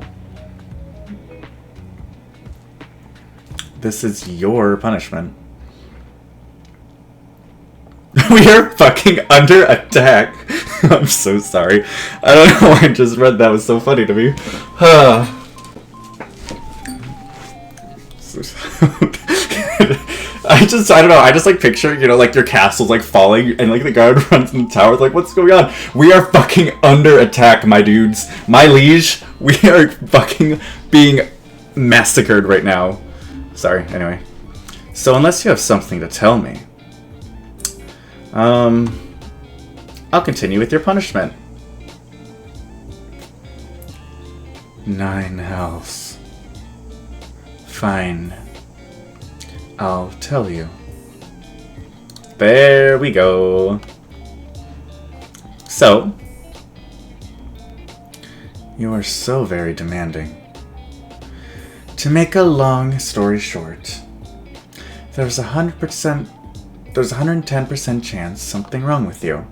This is your punishment. We are fucking under attack. I'm so sorry. I don't know why I just read that. It was so funny to me. I don't know. I just like picture, you know, like your castle's like falling and like the guard runs in the tower. Like, what's going on? We are fucking under attack, my dudes. My liege, we are fucking being massacred right now. Sorry, anyway. So unless you have something to tell me, I'll continue with your punishment. 9 hells. Fine. I'll tell you. There we go. So, you are so very demanding. To make a long story short, there's 110% chance something wrong with you.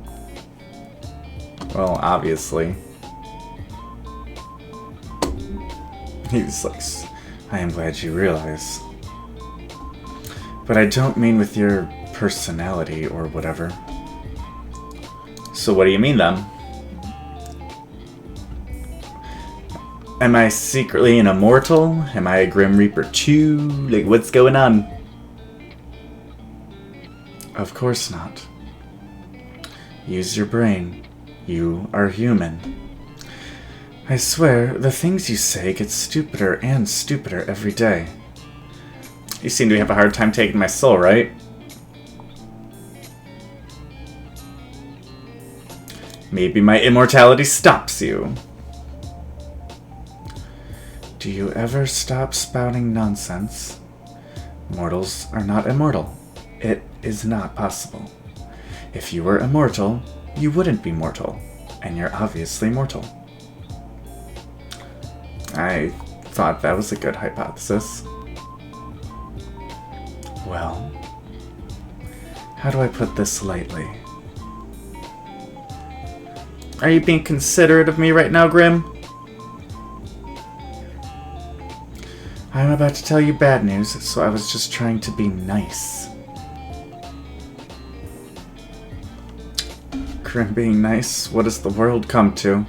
Well, obviously. He's like, I am glad you realize. But I don't mean with your personality or whatever. So what do you mean then? Am I secretly an immortal? Am I a Grim Reaper too? Like, what's going on? Of course not. Use your brain. You are human. I swear, the things you say get stupider and stupider every day. You seem to have a hard time taking my soul, right? Maybe my immortality stops you. Do you ever stop spouting nonsense? Mortals are not immortal. It is not possible. If you were immortal, you wouldn't be mortal, and you're obviously mortal. I thought that was a good hypothesis. Well, how do I put this lightly? Are you being considerate of me right now, Grim? I'm about to tell you bad news, so I was just trying to be nice. Grim being nice? What does the world come to?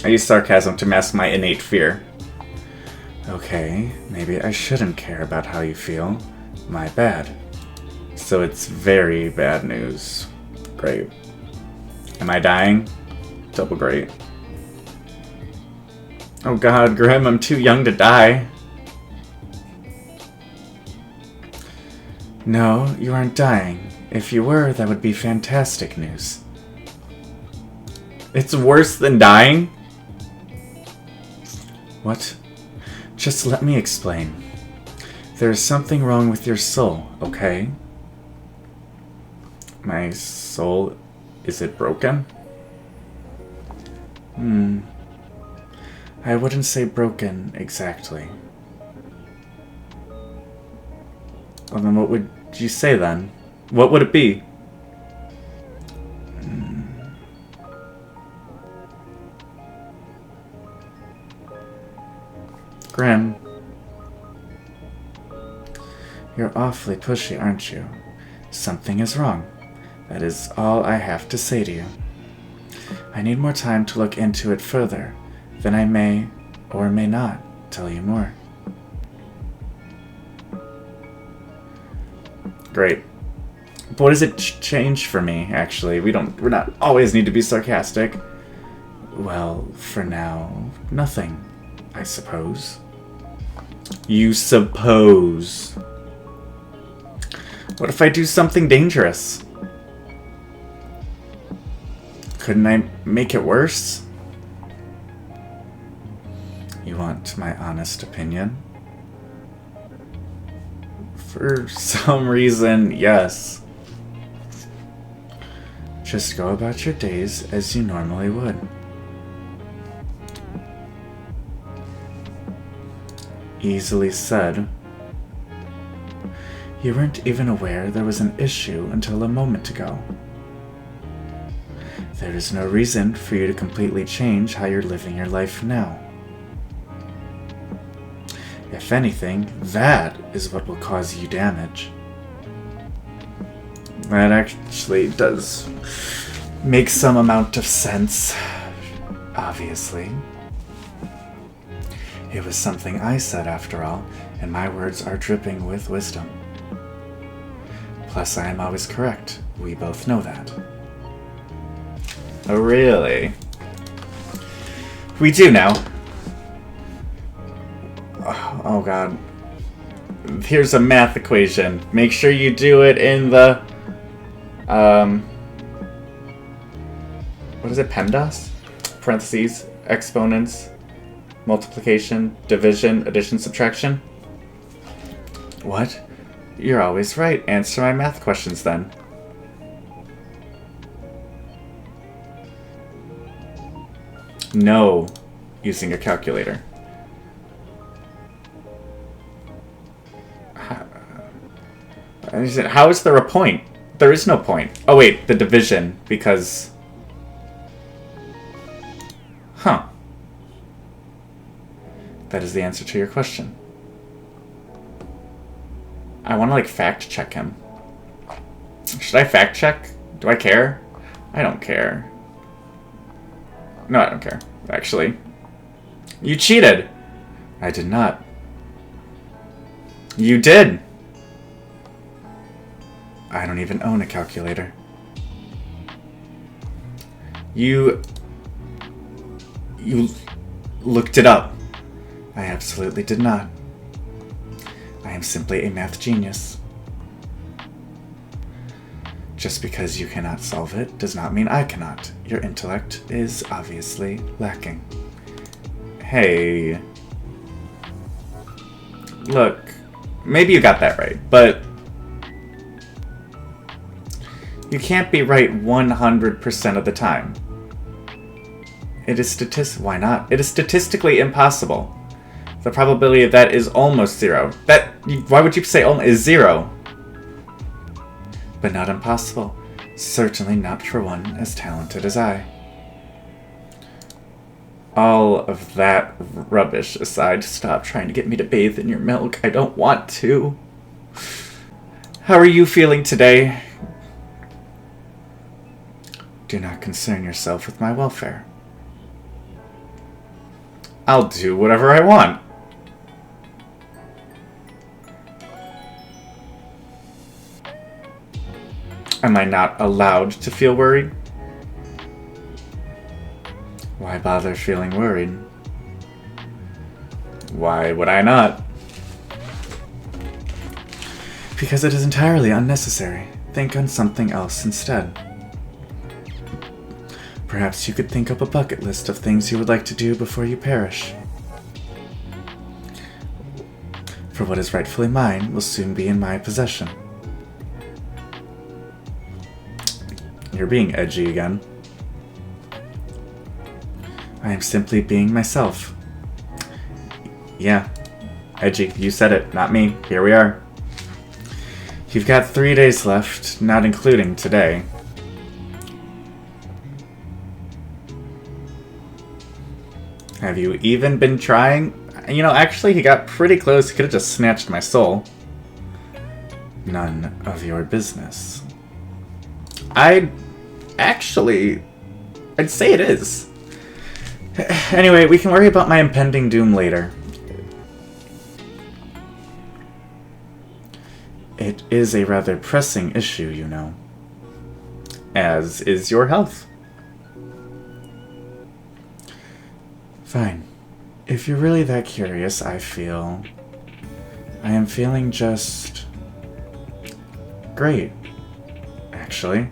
I use sarcasm to mask my innate fear. Okay, maybe I shouldn't care about how you feel. My bad. So it's very bad news. Great. Am I dying? Double great. Oh god, Grim, I'm too young to die. No, you aren't dying. If you were, that would be fantastic news. It's worse than dying? What? Just let me explain. There is something wrong with your soul, okay? My soul, is it broken? I wouldn't say broken exactly. Well, then what would you say then? What would it be? Grim. You're awfully pushy, aren't you? Something is wrong. That is all I have to say to you. I need more time to look into it further. Then I may, or may not, tell you more. Great. But what does it change for me, actually? We're not always need to be sarcastic. Well, for now, nothing, I suppose. You suppose. What if I do something dangerous? Couldn't I make it worse? You want my honest opinion? For some reason, yes. Just go about your days as you normally would. Easily said. You weren't even aware there was an issue until a moment ago. There is no reason for you to completely change how you're living your life now. If anything, that is what will cause you damage. That actually does make some amount of sense, obviously. It was something I said after all, and my words are dripping with wisdom. Plus, I am always correct. We both know that. Oh, really? We do now. Oh god. Here's a math equation. Make sure you do it in the what is it? PEMDAS? Parentheses, exponents, multiplication, division, addition, subtraction. What? You're always right. Answer my math questions then. No, using a calculator. And he said, how is there a point? There is no point. Oh wait, the division, because... Huh. That is the answer to your question. I want to, like, fact-check him. Should I fact-check? Do I care? I don't care. No, I don't care, actually. You cheated! I did not. You did! I don't even own a calculator. You looked it up. I absolutely did not. I am simply a math genius. Just because you cannot solve it does not mean I cannot. Your intellect is obviously lacking. Hey. Look, maybe you got that right, but you can't be right 100% of the time. It is why not? It is statistically impossible. The probability of that is almost zero. Why would you say is zero? But not impossible. Certainly not for one as talented as I. All of that rubbish aside, stop trying to get me to bathe in your milk. I don't want to. How are you feeling today? Do not concern yourself with my welfare. I'll do whatever I want. Am I not allowed to feel worried? Why bother feeling worried? Why would I not? Because it is entirely unnecessary. Think on something else instead. Perhaps you could think up a bucket list of things you would like to do before you perish. For what is rightfully mine will soon be in my possession. You're being edgy again. I am simply being myself. Yeah, edgy. You said it, not me. Here we are. You've got 3 days left, not including today. Have you even been trying? You know, actually, he got pretty close. He could have just snatched my soul. None of your business. I'd say it is. Anyway, we can worry about my impending doom later. It is a rather pressing issue, you know. As is your health. Fine. If you're really that curious, I am feeling just great, actually,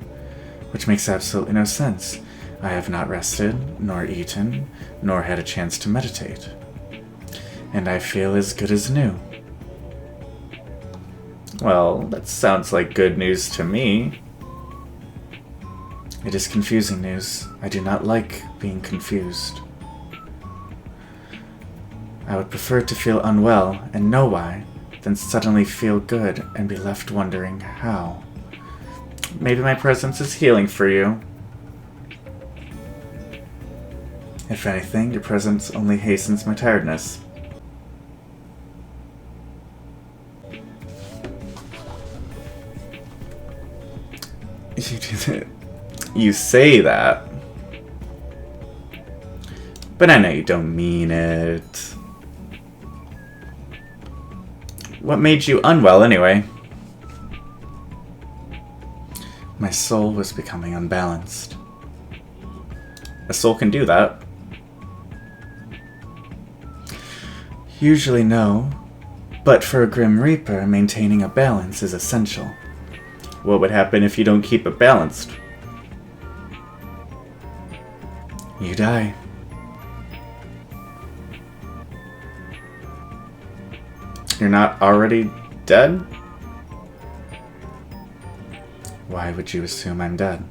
which makes absolutely no sense. I have not rested, nor eaten, nor had a chance to meditate, and I feel as good as new. Well, that sounds like good news to me. It is confusing news. I do not like being confused. I would prefer to feel unwell and know why, than suddenly feel good and be left wondering how. Maybe my presence is healing for you. If anything, your presence only hastens my tiredness. You say that. But I know you don't mean it. What made you unwell, anyway? My soul was becoming unbalanced. A soul can do that. Usually no, but for a Grim Reaper, maintaining a balance is essential. What would happen if you don't keep it balanced? You die. You're not already dead? Why would you assume I'm dead?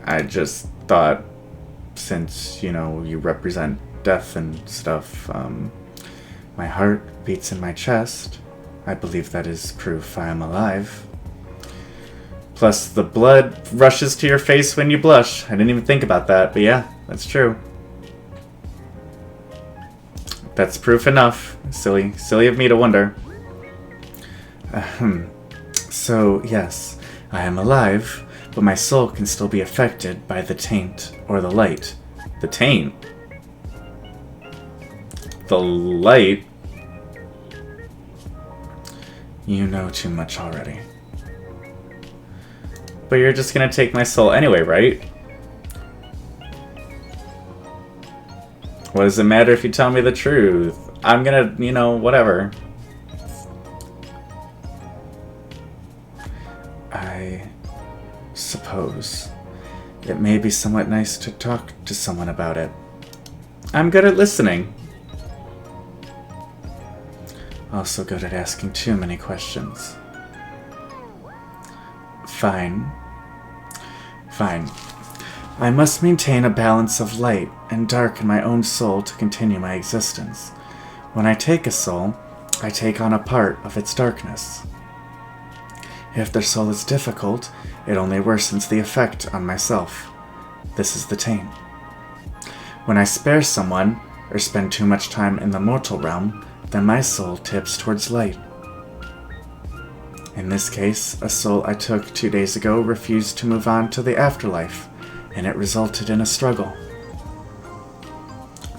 I just thought, since, you know, you represent death and stuff, my heart beats in my chest, I believe that is proof I am alive. Plus, the blood rushes to your face when you blush. I didn't even think about that, but yeah, that's true. That's proof enough. Silly of me to wonder. So, yes, I am alive, but my soul can still be affected by the taint or the light. The taint? The light? You know too much already. But you're just gonna take my soul anyway, right? What does it matter if you tell me the truth? I'm gonna, you know, whatever. I suppose it may be somewhat nice to talk to someone about it. I'm good at listening. Also good at asking too many questions. Fine. I must maintain a balance of light and dark in my own soul to continue my existence. When I take a soul, I take on a part of its darkness. If their soul is difficult, it only worsens the effect on myself. This is the taint. When I spare someone, or spend too much time in the mortal realm, then my soul tips towards light. In this case, a soul I took 2 days ago refused to move on to the afterlife, and it resulted in a struggle.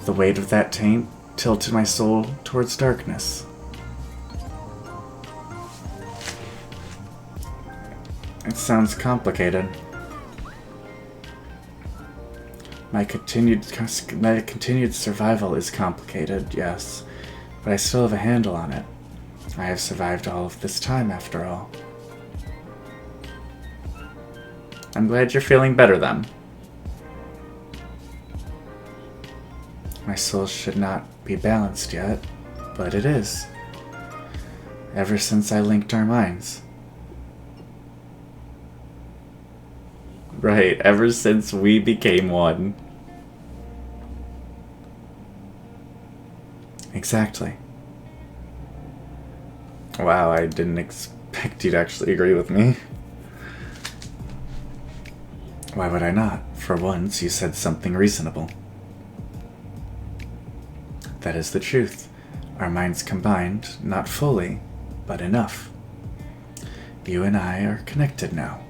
The weight of that taint tilted my soul towards darkness. It sounds complicated. My continued survival is complicated, yes, but I still have a handle on it. I have survived all of this time, after all. I'm glad you're feeling better, then. My soul should not be balanced yet, but it is. Ever since I linked our minds. Right, ever since we became one. Exactly. Wow, I didn't expect you to actually agree with me. Why would I not? For once, you said something reasonable. That is the truth. Our minds combined, not fully, but enough. You and I are connected now.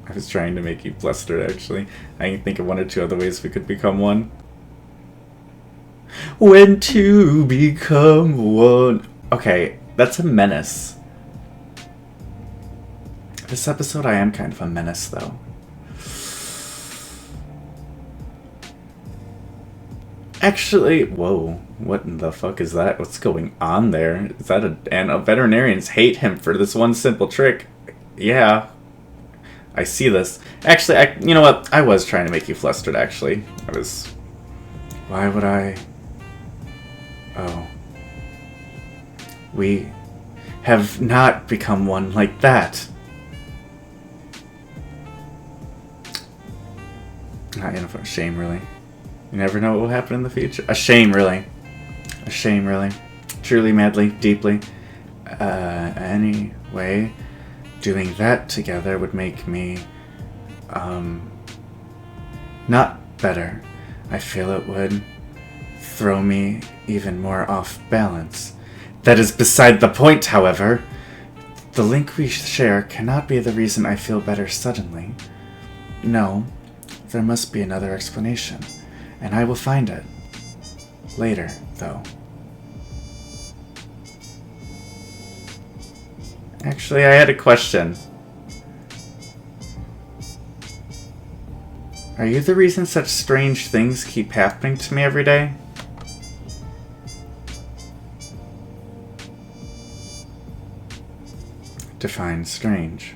I was trying to make you flustered, actually. I can think of 1 or 2 other ways we could become one. When two become one. Okay, that's a menace. This episode, I am kind of a menace, though. Actually, whoa, what in the fuck is that? What's going on there? Is that and veterinarians hate him for this one simple trick. Yeah, I see this. Actually, you know what? I was trying to make you flustered, actually. Why would I? Oh. We have not become one like that. Not enough. Shame, really. You never know what will happen in the future. A shame, really. A shame, really. Truly, madly, deeply. Anyway, doing that together would make me, not better. I feel it would throw me even more off balance. That is beside the point, however. The link we share cannot be the reason I feel better suddenly. No, there must be another explanation, and I will find it. Later, though. Actually, I had a question. Are you the reason such strange things keep happening to me every day? Define strange.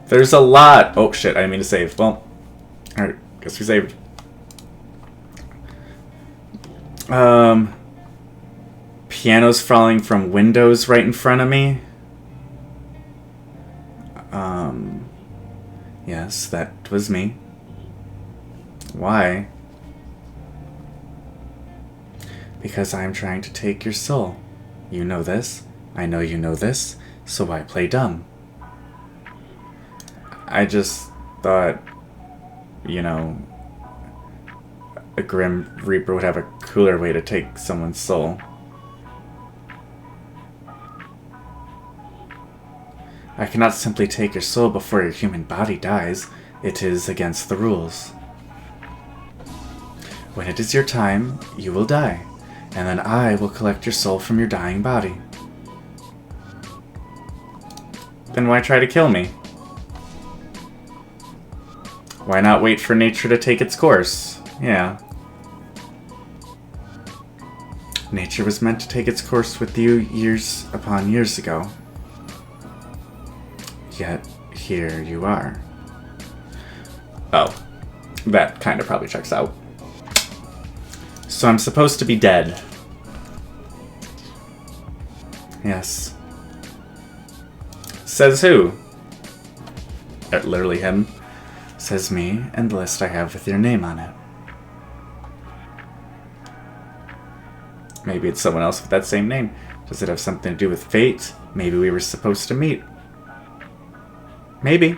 There's a lot. Oh shit, I didn't mean to save. Well, alright, guess we saved. Pianos falling from windows right in front of me. Yes, that was me. Why? Because I am trying to take your soul. You know this. I know you know this. So why play dumb? I just thought, you know, a Grim Reaper would have a cooler way to take someone's soul. I cannot simply take your soul before your human body dies. It is against the rules. When it is your time, you will die, and then I will collect your soul from your dying body. Then why try to kill me? Why not wait for nature to take its course? Yeah. Nature was meant to take its course with you years upon years ago. Yet, here you are. Oh. That kind of probably checks out. So I'm supposed to be dead. Yes. Says who? Literally him. Says me, and the list I have with your name on it. Maybe it's someone else with that same name. Does it have something to do with fate? Maybe we were supposed to meet. Maybe.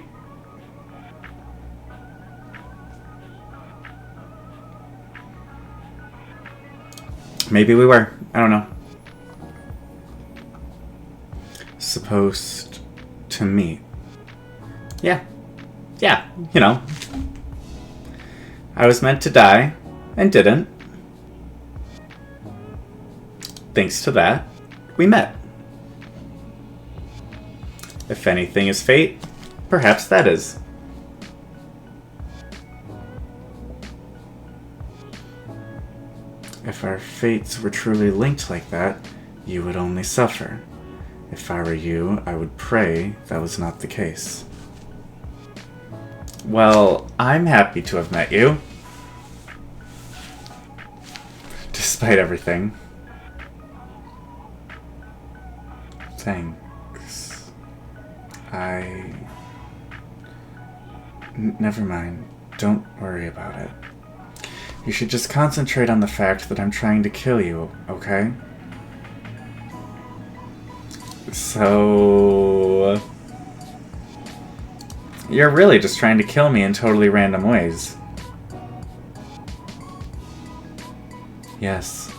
Maybe we were. I don't know. Supposed to meet. Yeah. Yeah, you know. I was meant to die, and didn't. Thanks to that, we met. If anything is fate, perhaps that is. If our fates were truly linked like that, you would only suffer. If I were you, I would pray that was not the case. Well, I'm happy to have met you. Despite everything. Thanks. Never mind. Don't worry about it. You should just concentrate on the fact that I'm trying to kill you, okay? So... You're really just trying to kill me in totally random ways. Yes.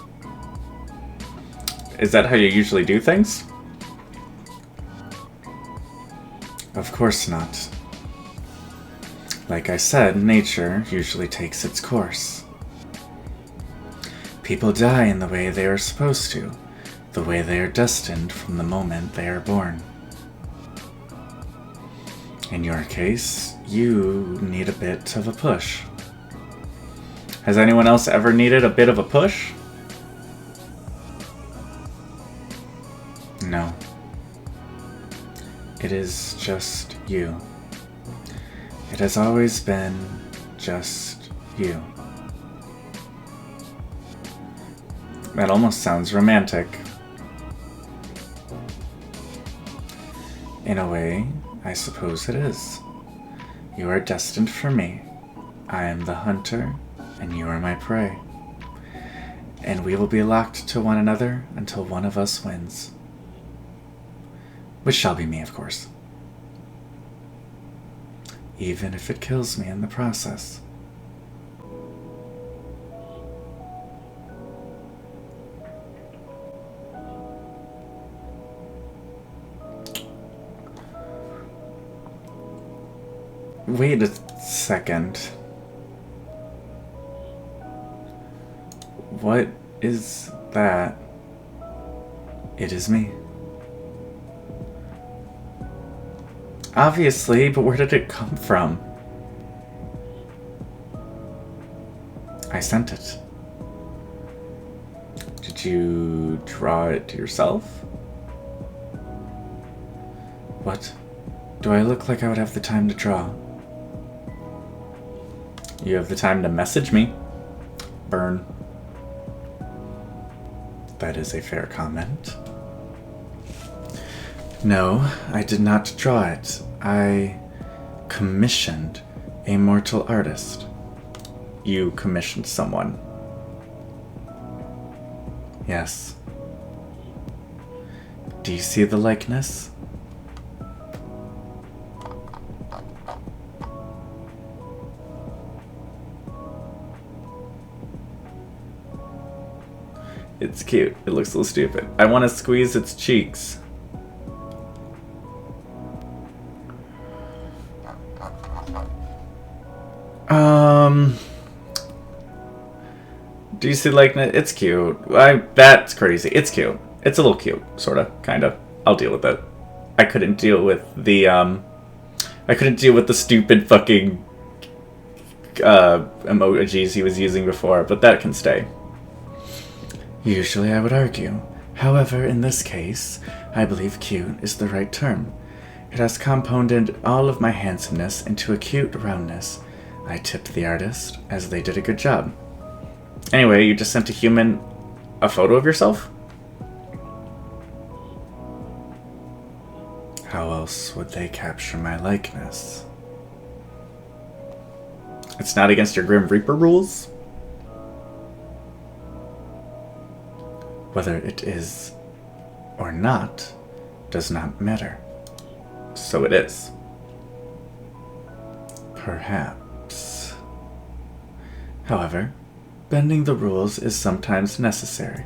Is that how you usually do things? Of course not. Like I said, nature usually takes its course. People die in the way they are supposed to, the way they are destined from the moment they are born. In your case, you need a bit of a push. Has anyone else ever needed a bit of a push? No. It is just you. It has always been just you. That almost sounds romantic. In a way, I suppose it is. You are destined for me. I am the hunter, and you are my prey. And we will be locked to one another until one of us wins. Which shall be me, of course. Even if it kills me in the process. Wait a second. What is that? It is me. Obviously, but where did it come from? I sent it. Did you draw it yourself? What? Do I look like I would have the time to draw? You have the time to message me. Burn. That is a fair comment. No, I did not draw it. I commissioned a mortal artist. You commissioned someone. Yes. Do you see the likeness? It's cute. It looks a little stupid. I want to squeeze its cheeks. Do you see likeness? It's cute. That's crazy. It's cute. It's a little cute, sorta, kinda. I'll deal with it. I couldn't deal with the stupid fucking emojis he was using before, but that can stay. Usually I would argue. However, in this case, I believe cute is the right term. It has compounded all of my handsomeness into a cute roundness. I tipped the artist, as they did a good job. Anyway, you just sent a human a photo of yourself? How else would they capture my likeness? It's not against your Grim Reaper rules? Whether it is or not does not matter. So it is. Perhaps. However, bending the rules is sometimes necessary.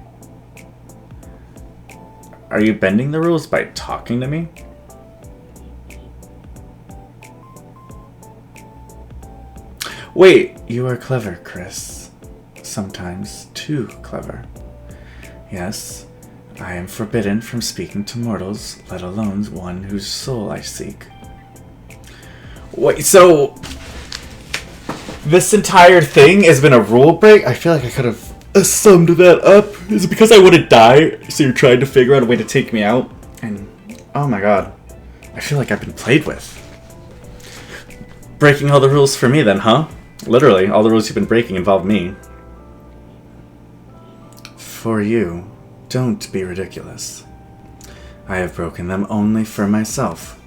Are you bending the rules by talking to me? Wait, you are clever, Chris. Sometimes too clever. Yes, I am forbidden from speaking to mortals, let alone one whose soul I seek. Wait, so this entire thing has been a rule break? I feel like I could have summed that up. Is it because I wouldn't die, so you're trying to figure out a way to take me out? And, oh my god, I feel like I've been played with. Breaking all the rules for me then, huh? Literally, all the rules you've been breaking involve me. For you, don't be ridiculous. I have broken them only for myself.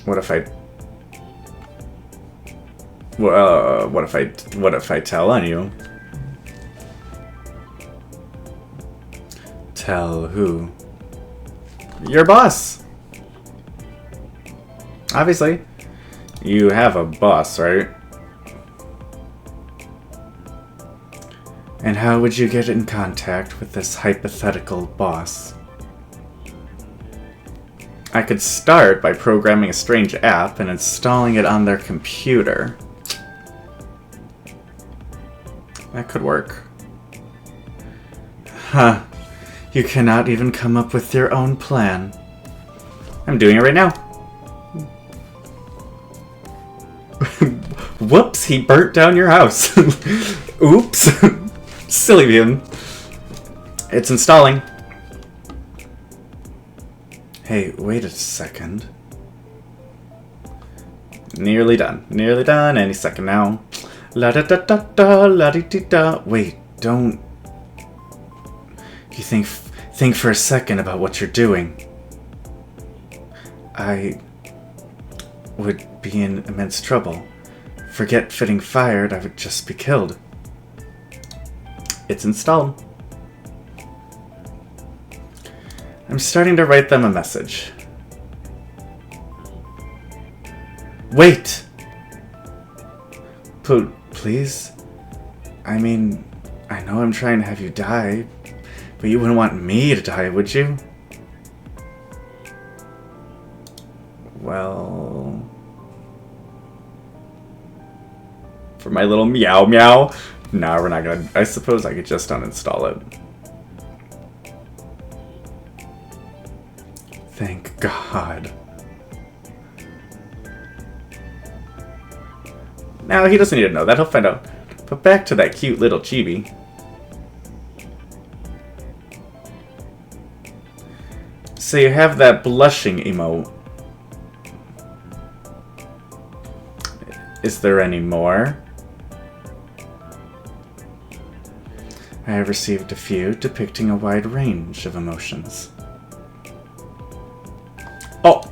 What if I tell on you? Tell who? Your boss. Obviously. You have a boss, right? And how would you get in contact with this hypothetical boss? I could start by programming a strange app and installing it on their computer. That could work. Huh. You cannot even come up with your own plan. I'm doing it right now. Whoops, he burnt down your house. Oops. Silly of him. It's installing. Hey, wait a second. Nearly done. Nearly done. Any second now. La da da da da la di di da. Wait, don't. You think for a second about what you're doing. I would be in immense trouble. Forget getting fired, I would just be killed. It's installed. I'm starting to write them a message. Wait! Please? I mean, I know I'm trying to have you die, but you wouldn't want me to die, would you? Well... For my little meow meow? Nah, we're not gonna... I suppose I could just uninstall it. Thank God. Now, he doesn't need to know that. He'll find out. But back to that cute little chibi. So you have that blushing emote. Is there any more? I have received a few depicting a wide range of emotions. Oh,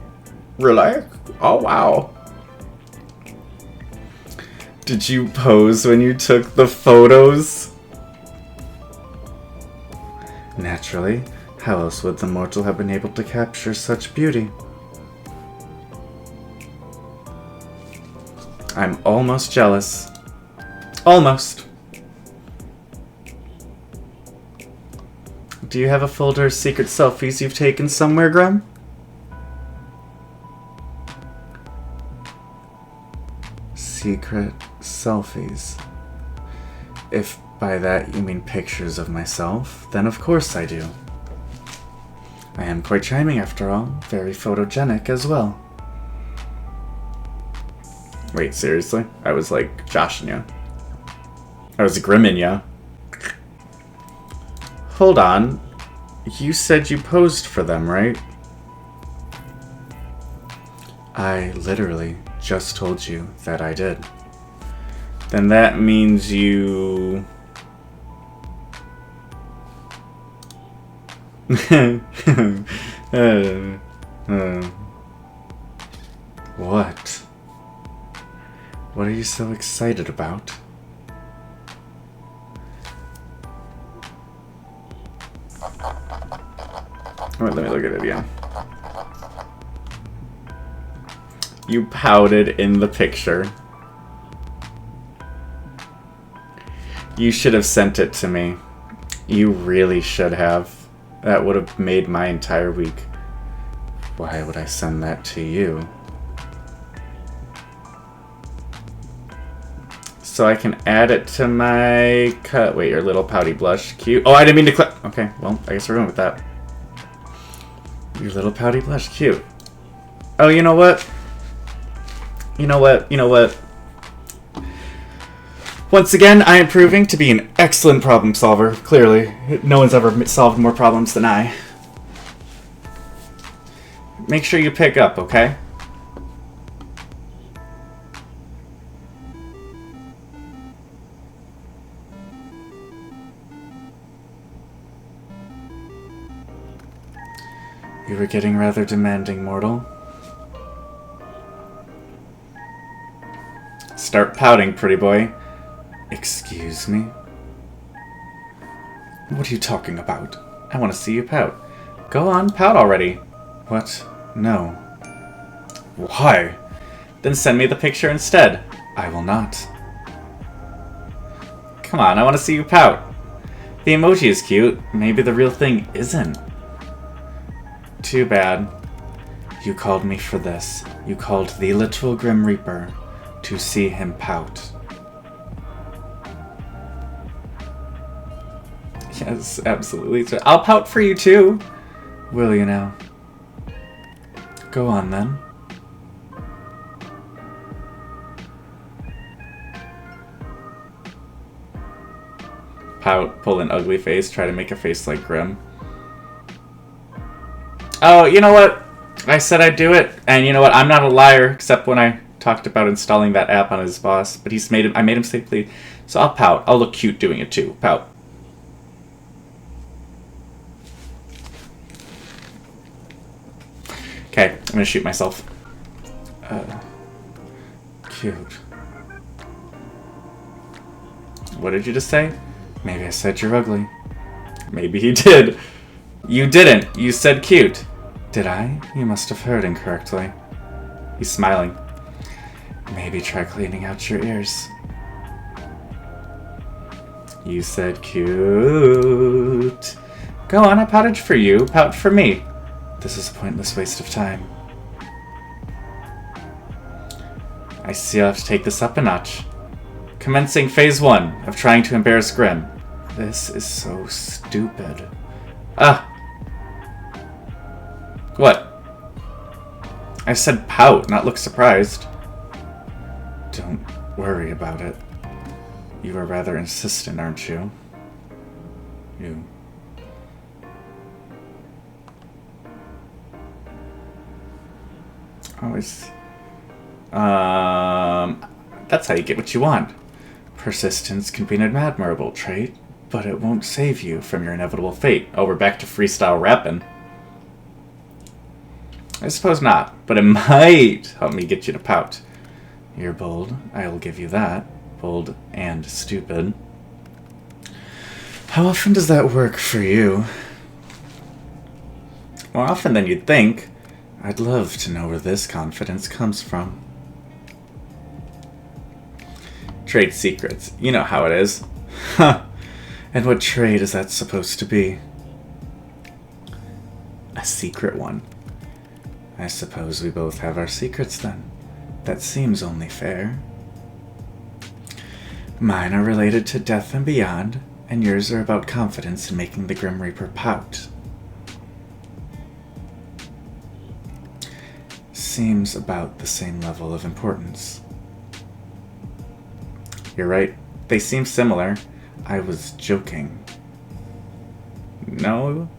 really? Oh, wow. Did you pose when you took the photos? Naturally. How else would the mortal have been able to capture such beauty? I'm almost jealous. Almost. Do you have a folder of secret selfies you've taken somewhere, Grum? Secret selfies. If by that you mean pictures of myself, then of course I do. I am quite charming after all, very photogenic as well. Wait, seriously? I was like joshing ya. I was grimming ya. Hold on. You said you posed for them, right? I literally just told you that I did. Then that means you... What? What are you so excited about? Alright, let me look at it again. You pouted in the picture. You should have sent it to me. You really should have. That would have made my entire week. Why would I send that to you? So I can add it to my cut. Wait, your little pouty blush. Cute. Oh, I didn't mean to click. Okay, well, I guess we're going with that. Your little pouty blush. Cute. Oh, you know what? You know what? You know what? Once again, I am proving to be an excellent problem solver. Clearly. No one's ever solved more problems than I. Make sure you pick up, okay? You were getting rather demanding, mortal. Start pouting, pretty boy. Excuse me? What are you talking about? I want to see you pout. Go on, pout already. What? No. Why? Then send me the picture instead. I will not. Come on, I want to see you pout. The emoji is cute. Maybe the real thing isn't. Too bad. You called me for this. You called the little Grim Reaper to see him pout. Yes, absolutely. I'll pout for you too. Will you now? Go on then. Pout, pull an ugly face, try to make a face like Grim. Oh, you know what? I said I'd do it, and you know what? I'm not a liar, except when I talked about installing that app on his boss. But I made him say please. So I'll pout. I'll look cute doing it too. Pout. Okay, I'm gonna shoot myself. Cute. What did you just say? Maybe I said you're ugly. Maybe he did. You didn't. You said cute. Did I? You must have heard incorrectly. He's smiling. Maybe try cleaning out your ears. You said cute. Go on, I pouted for you. Pout for me. This is a pointless waste of time. I see I'll have to take this up a notch. Commencing phase 1 of trying to embarrass Grim. This is so stupid. Ah! What? I said pout, not look surprised. Don't worry about it. You are rather insistent, aren't you? You. Always. That's how you get what you want. Persistence can be an admirable trait, but it won't save you from your inevitable fate. Oh, we're back to freestyle rapping. I suppose not, but it might help me get you to pout. You're bold, I will give you that. bold and stupid. How often does that work for you? More often than you'd think. I'd love to know where this confidence comes from. Trade secrets. You know how it is. Huh. And what trade is that supposed to be? A secret one. I suppose we both have our secrets then. That seems only fair. Mine are related to death and beyond, and yours are about confidence in making the Grim Reaper pout. Seems about the same level of importance. You're right. They seem similar. I was joking. No?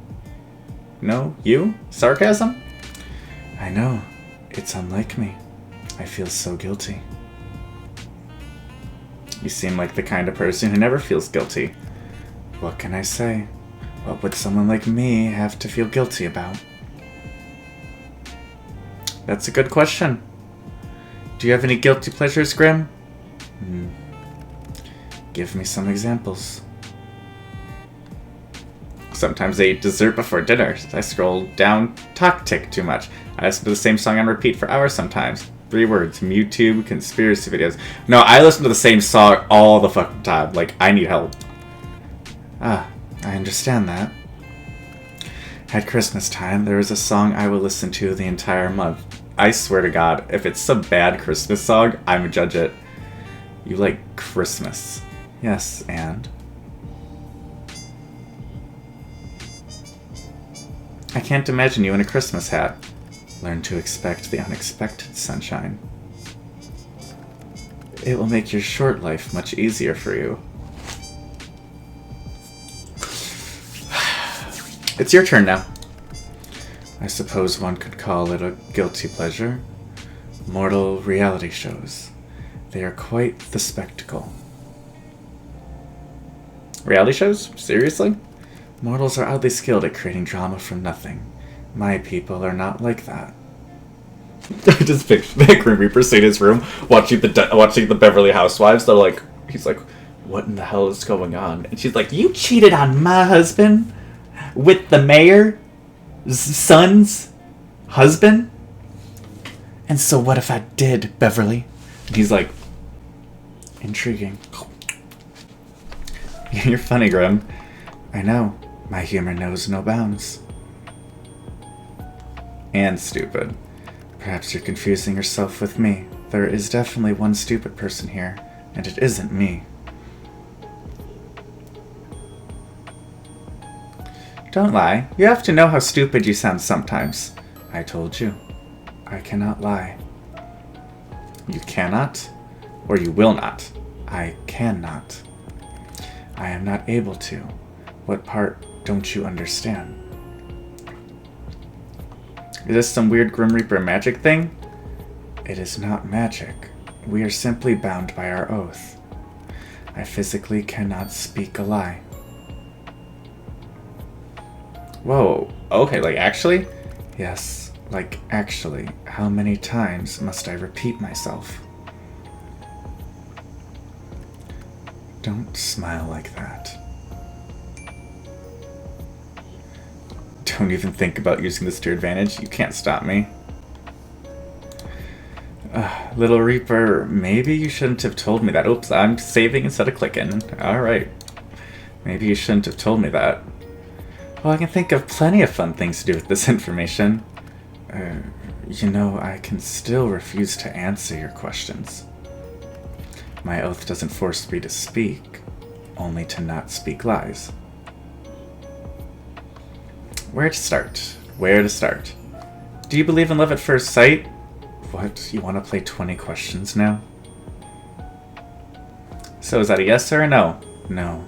No? You? Sarcasm? I know. It's unlike me. I feel so guilty. You seem like the kind of person who never feels guilty. What can I say? What would someone like me have to feel guilty about? That's a good question. Do you have any guilty pleasures, Grim? Give me some examples. Sometimes I eat dessert before dinner. I scroll down TokTik too much. I listen to the same song on repeat for hours sometimes. 3 words. YouTube conspiracy videos. No, I listen to the same song all the fucking time. Like, I need help. Ah, I understand that. At Christmas time, there is a song I will listen to the entire month. I swear to God, if it's a bad Christmas song, I'm gonna judge it. You like Christmas. Yes, and? I can't imagine you in a Christmas hat. Learn to expect the unexpected, sunshine. It will make your short life much easier for you. It's your turn now. I suppose one could call it a guilty pleasure. Mortal reality shows. They are quite the spectacle. Reality shows? Seriously? Mortals are oddly skilled at creating drama from nothing. My people are not like that. I just picture the Grim Reaper sitting in his room watching the Beverly Housewives. They're like, he's like, what in the hell is going on? And she's like, you cheated on my husband with the mayor's son's husband? And so what if I did, Beverly? And he's like, intriguing. You're funny, Grim. I know. My humor knows no bounds. And stupid. Perhaps you're confusing yourself with me. There is definitely one stupid person here, and it isn't me. Don't lie. You have to know how stupid you sound sometimes. I told you. I cannot lie. You cannot? Or you will not? I cannot. I am not able to. What part don't you understand? Is this some weird Grim Reaper magic thing? It is not magic. We are simply bound by our oath. I physically cannot speak a lie. Whoa, okay, like actually? Yes, like actually. How many times must I repeat myself? Don't smile like that. Don't even think about using this to your advantage. You can't stop me. Little Reaper, maybe you shouldn't have told me that. Oops, I'm saving instead of clicking. Alright. Maybe you shouldn't have told me that. Well, I can think of plenty of fun things to do with this information. You know, I can still refuse to answer your questions. My oath doesn't force me to speak, only to not speak lies. Where to start? Where to start? Do you believe in love at first sight? What? You want to play 20 questions now? So is that a yes or a no? No.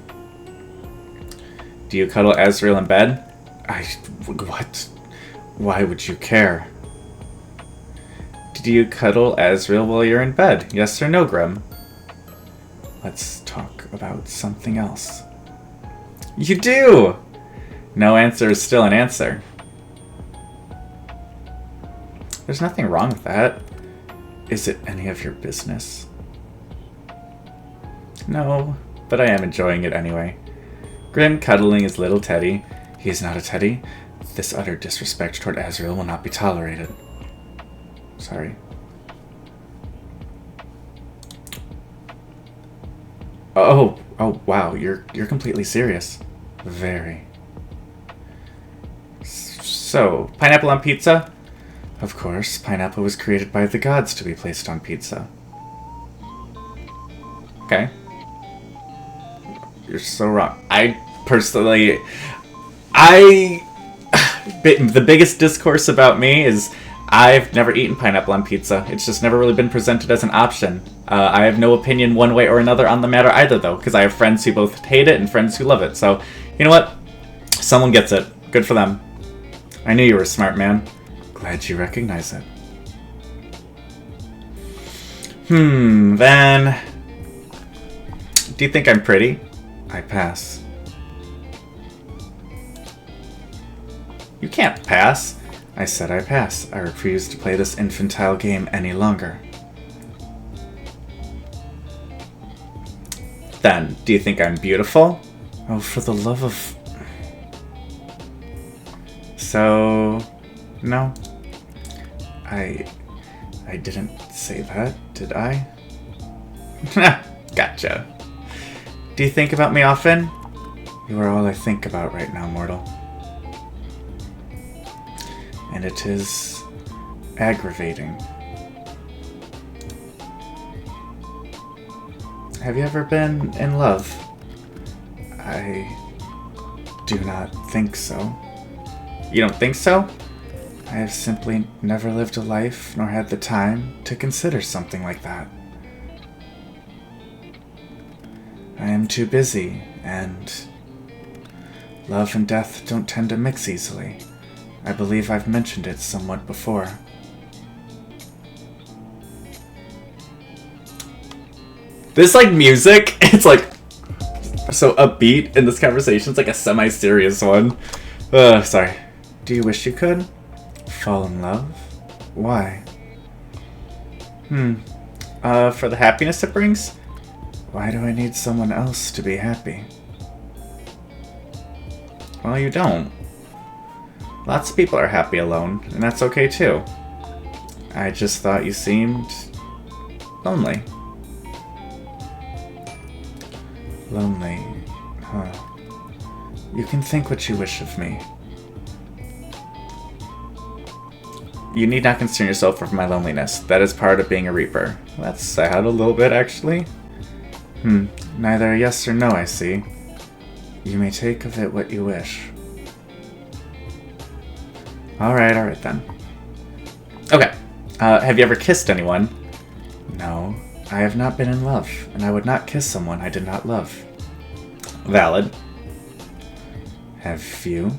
Do you cuddle Azrael in bed? What? Why would you care? Do you cuddle Azrael while you're in bed? Yes or no, Grim? Let's talk about something else. You do! No answer is still an answer. There's nothing wrong with that. Is it any of your business? No, but I am enjoying it anyway. Grim cuddling his little teddy. He is not a teddy. This utter disrespect toward Azrael will not be tolerated. Sorry. Oh, wow, you're completely serious. Very. So, pineapple on pizza? Of course, pineapple was created by the gods to be placed on pizza. Okay. You're so wrong. I personally... the biggest discourse about me is I've never eaten pineapple on pizza. It's just never really been presented as an option. I have no opinion one way or another on the matter either, though, because I have friends who both hate it and friends who love it. So, you know what? Someone gets it. Good for them. I knew you were a smart man. Glad you recognize it. Then... Do you think I'm pretty? I pass. You can't pass. I said I pass. I refuse to play this infantile game any longer. Then, do you think I'm beautiful? Oh, for the love of... So... No. I didn't say that, did I? Gotcha. Do you think about me often? You are all I think about right now, mortal. And it is aggravating. Have you ever been in love? I do not think so. You don't think so? I have simply never lived a life nor had the time to consider something like that. I am too busy, and love and death don't tend to mix easily. I believe I've mentioned it somewhat before. This, like, music, it's, like, so upbeat in this conversation. It's, like, a semi-serious one. Sorry. Do you wish you could? Fall in love? Why? For the happiness it brings? Why do I need someone else to be happy? Well, you don't. Lots of people are happy alone, and that's okay too. I just thought you seemed lonely. Lonely, huh? You can think what you wish of me. You need not concern yourself with my loneliness. That is part of being a Reaper. That's sad a little bit, actually. Neither yes or no, I see. You may take of it what you wish. Alright then. Okay. Have you ever kissed anyone? No. I have not been in love, and I would not kiss someone I did not love. Valid. Have you?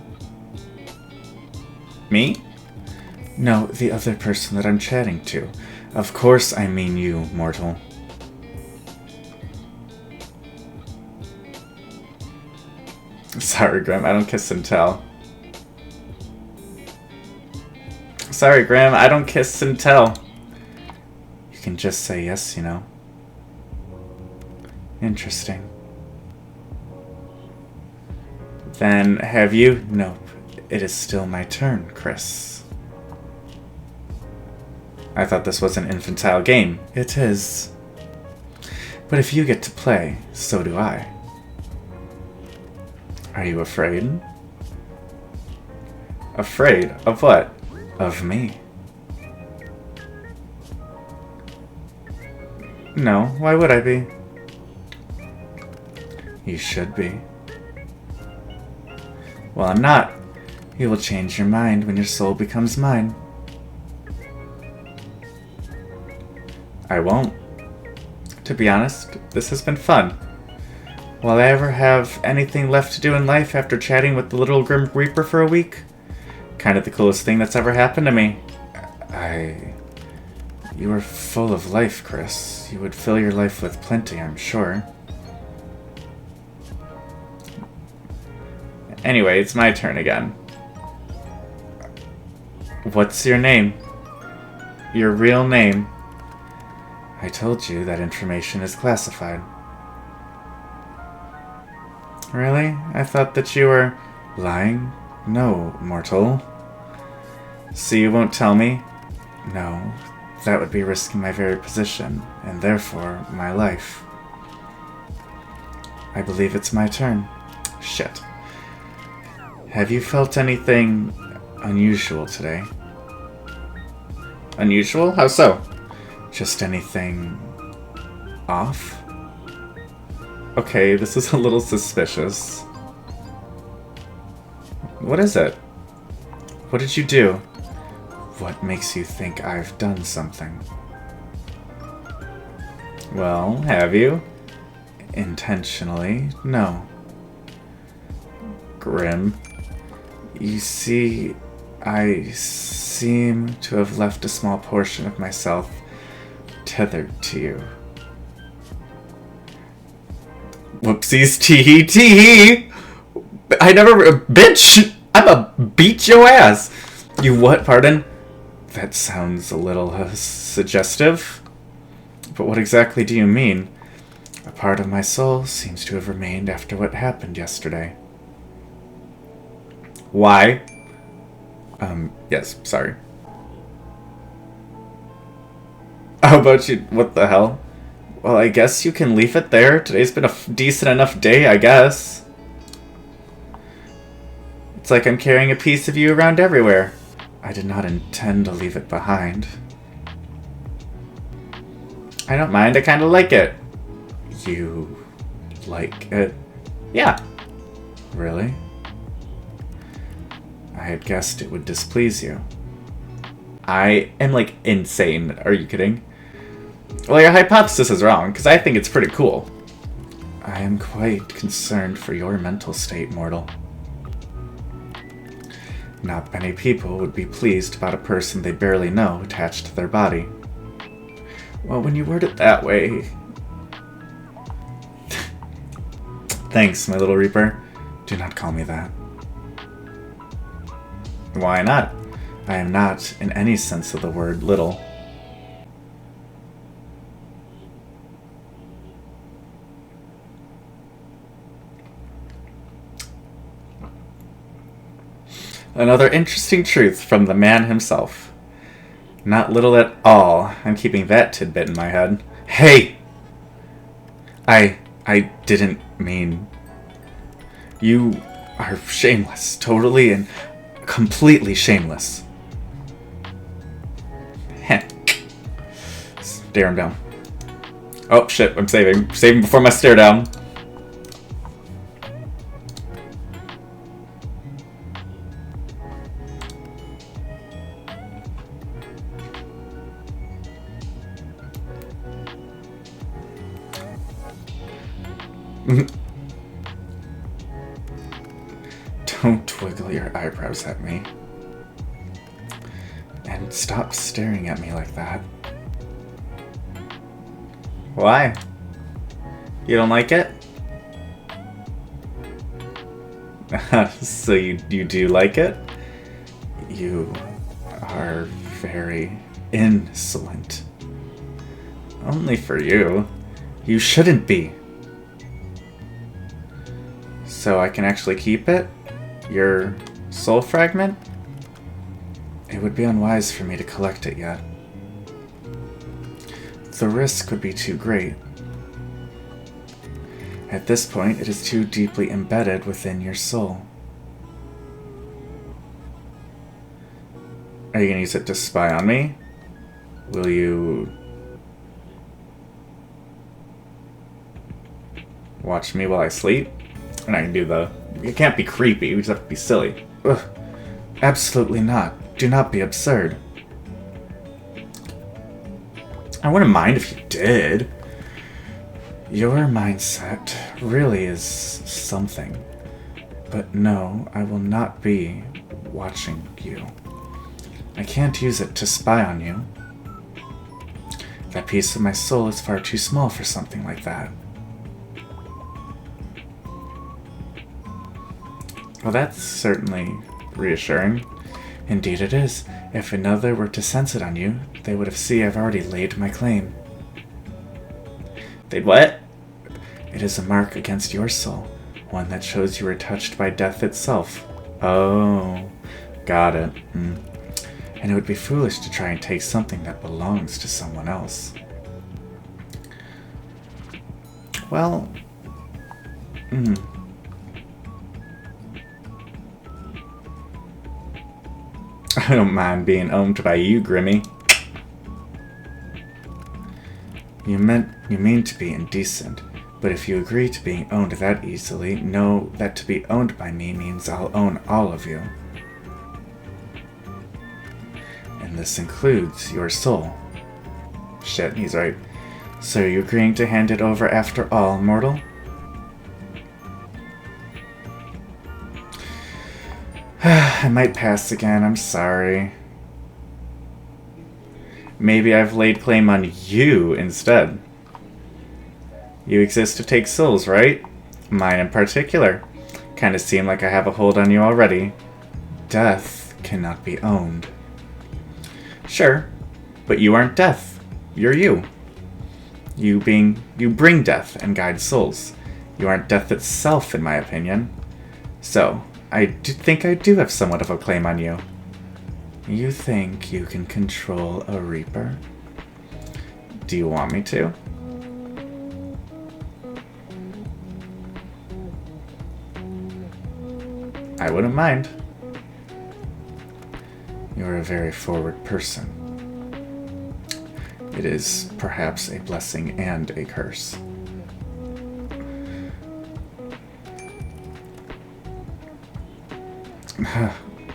Me? No, the other person that I'm chatting to. Of course I mean you, mortal. Sorry, Grim, I don't kiss and tell. Sorry, Grim, I don't kiss and tell. You can just say yes, you know. Interesting. Then, have you? Nope. It is still my turn, Chris. I thought this was an infantile game. It is. But if you get to play, so do I. Are you afraid? Afraid of what? Of me. No, why would I be? You should be. Well, I'm not. You will change your mind when your soul becomes mine. I won't. To be honest, this has been fun. Will I ever have anything left to do in life after chatting with the little Grim Reaper for a week? Kind of the coolest thing that's ever happened to me. You are full of life, Chris. You would fill your life with plenty, I'm sure. Anyway, it's my turn again. What's your name? Your real name? I told you that information is classified. Really? I thought that you were lying? No, mortal. So you won't tell me? No, that would be risking my very position, and therefore my life. I believe it's my turn. Shit. Have you felt anything unusual today? Unusual? How so? Just anything off? Okay, this is a little suspicious. What is it? What did you do? What makes you think I've done something? Well, have you? Intentionally? No. Grim. You see, I seem to have left a small portion of myself tethered to you. Whoopsies, tee tee. I never, bitch! I'ma beat your ass! You what, pardon? That sounds a little suggestive. But what exactly do you mean? A part of my soul seems to have remained after what happened yesterday. Why? Yes, sorry. How about you? What the hell? Well, I guess you can leave it there. Today's been a decent enough day, I guess. It's like I'm carrying a piece of you around everywhere. I did not intend to leave it behind. I don't mind, I kinda like it. You like it? Yeah. Really? I had guessed it would displease you. I am, like, insane. Are you kidding? Well, your hypothesis is wrong, because I think it's pretty cool. I am quite concerned for your mental state, mortal. Not many people would be pleased about a person they barely know attached to their body. Well, when you word it that way... Thanks, my little Reaper. Do not call me that. Why not? I am not, in any sense of the word, little. Another interesting truth from the man himself. Not little at all. I'm keeping that tidbit in my head. Hey! I didn't mean... You are shameless. Totally and completely shameless. Heh. Stare him down. Oh, shit. I'm saving. Saving before my stare down. Don't twiggle your eyebrows at me. And stop staring at me like that. Why? You don't like it? So you do like it? You are very insolent. Only for you. You shouldn't be. So I can actually keep it? Your soul fragment? It would be unwise for me to collect it yet. The risk would be too great. At this point, it is too deeply embedded within your soul. Are you going to use it to spy on me? Will you... watch me while I sleep? And I can do the... It can't be creepy, we just have to be silly. Ugh. Absolutely not. Do not be absurd. I wouldn't mind if you did. Your mindset really is something. But no, I will not be watching you. I can't use it to spy on you. That piece of my soul is far too small for something like that. Well, that's certainly reassuring. Indeed it is. If another were to sense it on you, they would have seen I've already laid my claim. They'd what? It is a mark against your soul. One that shows you were touched by death itself. Oh, got it. And it would be foolish to try and take something that belongs to someone else. Well, I don't mind being owned by you, Grimmy. You mean to be indecent, but if you agree to being owned that easily, know that to be owned by me means I'll own all of you. And this includes your soul. Shit, he's right. So are you agreeing to hand it over after all, mortal? I might pass again, I'm sorry. Maybe I've laid claim on you instead. You exist to take souls, right? Mine in particular. Kinda seem like I have a hold on you already. Death cannot be owned. Sure, but you aren't death. You're you. You bring death and guide souls. You aren't death itself, in my opinion. So, I think I do have somewhat of a claim on you. You think you can control a Reaper? Do you want me to? I wouldn't mind. You're a very forward person. It is perhaps a blessing and a curse.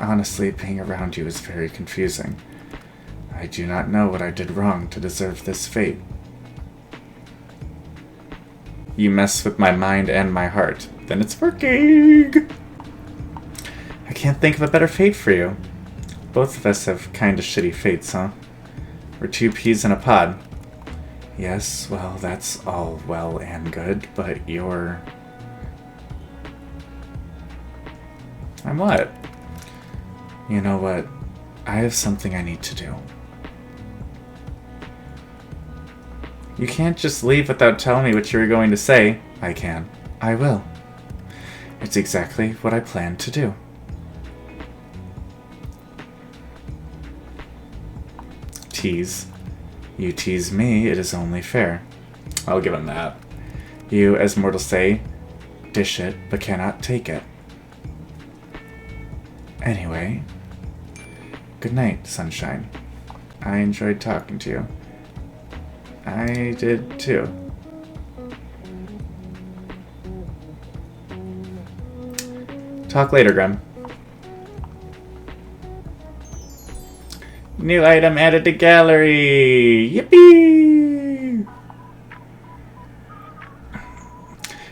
Honestly, being around you is very confusing. I do not know what I did wrong to deserve this fate. You mess with my mind and my heart, then it's working! I can't think of a better fate for you. Both of us have kinda shitty fates, huh? We're two peas in a pod. Yes, well, that's all well and good, but you're... I'm what? You know what? I have something I need to do. You can't just leave without telling me what you were going to say. I can. I will. It's exactly what I planned to do. Tease. You tease me, it is only fair. I'll give him that. You, as mortals say, dish it, but cannot take it. Anyway, good night, sunshine. I enjoyed talking to you. I did too. Talk later, Grim. New item added to gallery! Yippee!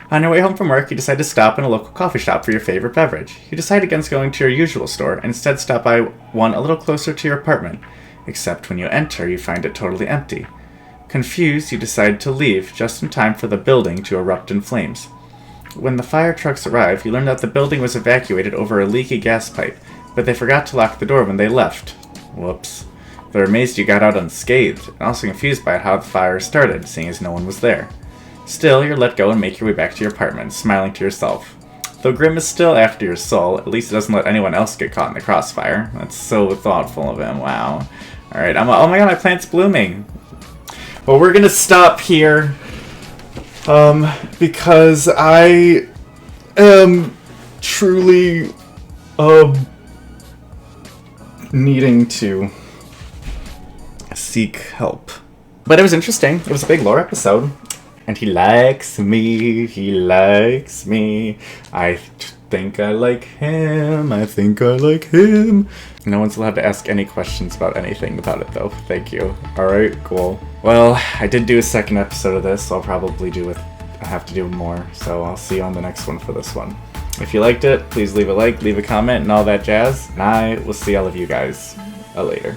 On your way home from work, you decide to stop in a local coffee shop for your favorite beverage. You decide against going to your usual store and instead stop by one a little closer to your apartment. Except when you enter, you find it totally empty. Confused, you decide to leave, just in time for the building to erupt in flames. When the fire trucks arrive, you learn that the building was evacuated over a leaky gas pipe, but they forgot to lock the door when they left. Whoops. They're amazed you got out unscathed, and also confused by how the fire started, seeing as no one was there. Still, you're let go and make your way back to your apartment, smiling to yourself. Though Grim is still after your soul, at least it doesn't let anyone else get caught in the crossfire. That's so thoughtful of him, wow. Alright, oh my god, my plant's blooming. Well, we're gonna stop here, because I am truly, needing to seek help. But it was interesting. It was a big lore episode. And he likes me. He likes me. I think I like him. I think I like him. No one's allowed to ask any questions about anything about it, though. Thank you. Alright, cool. Well, I did do a second episode of this, so I'll probably have to do more. So I'll see you on the next one for this one. If you liked it, please leave a like, leave a comment, and all that jazz. And I will see all of you guys later.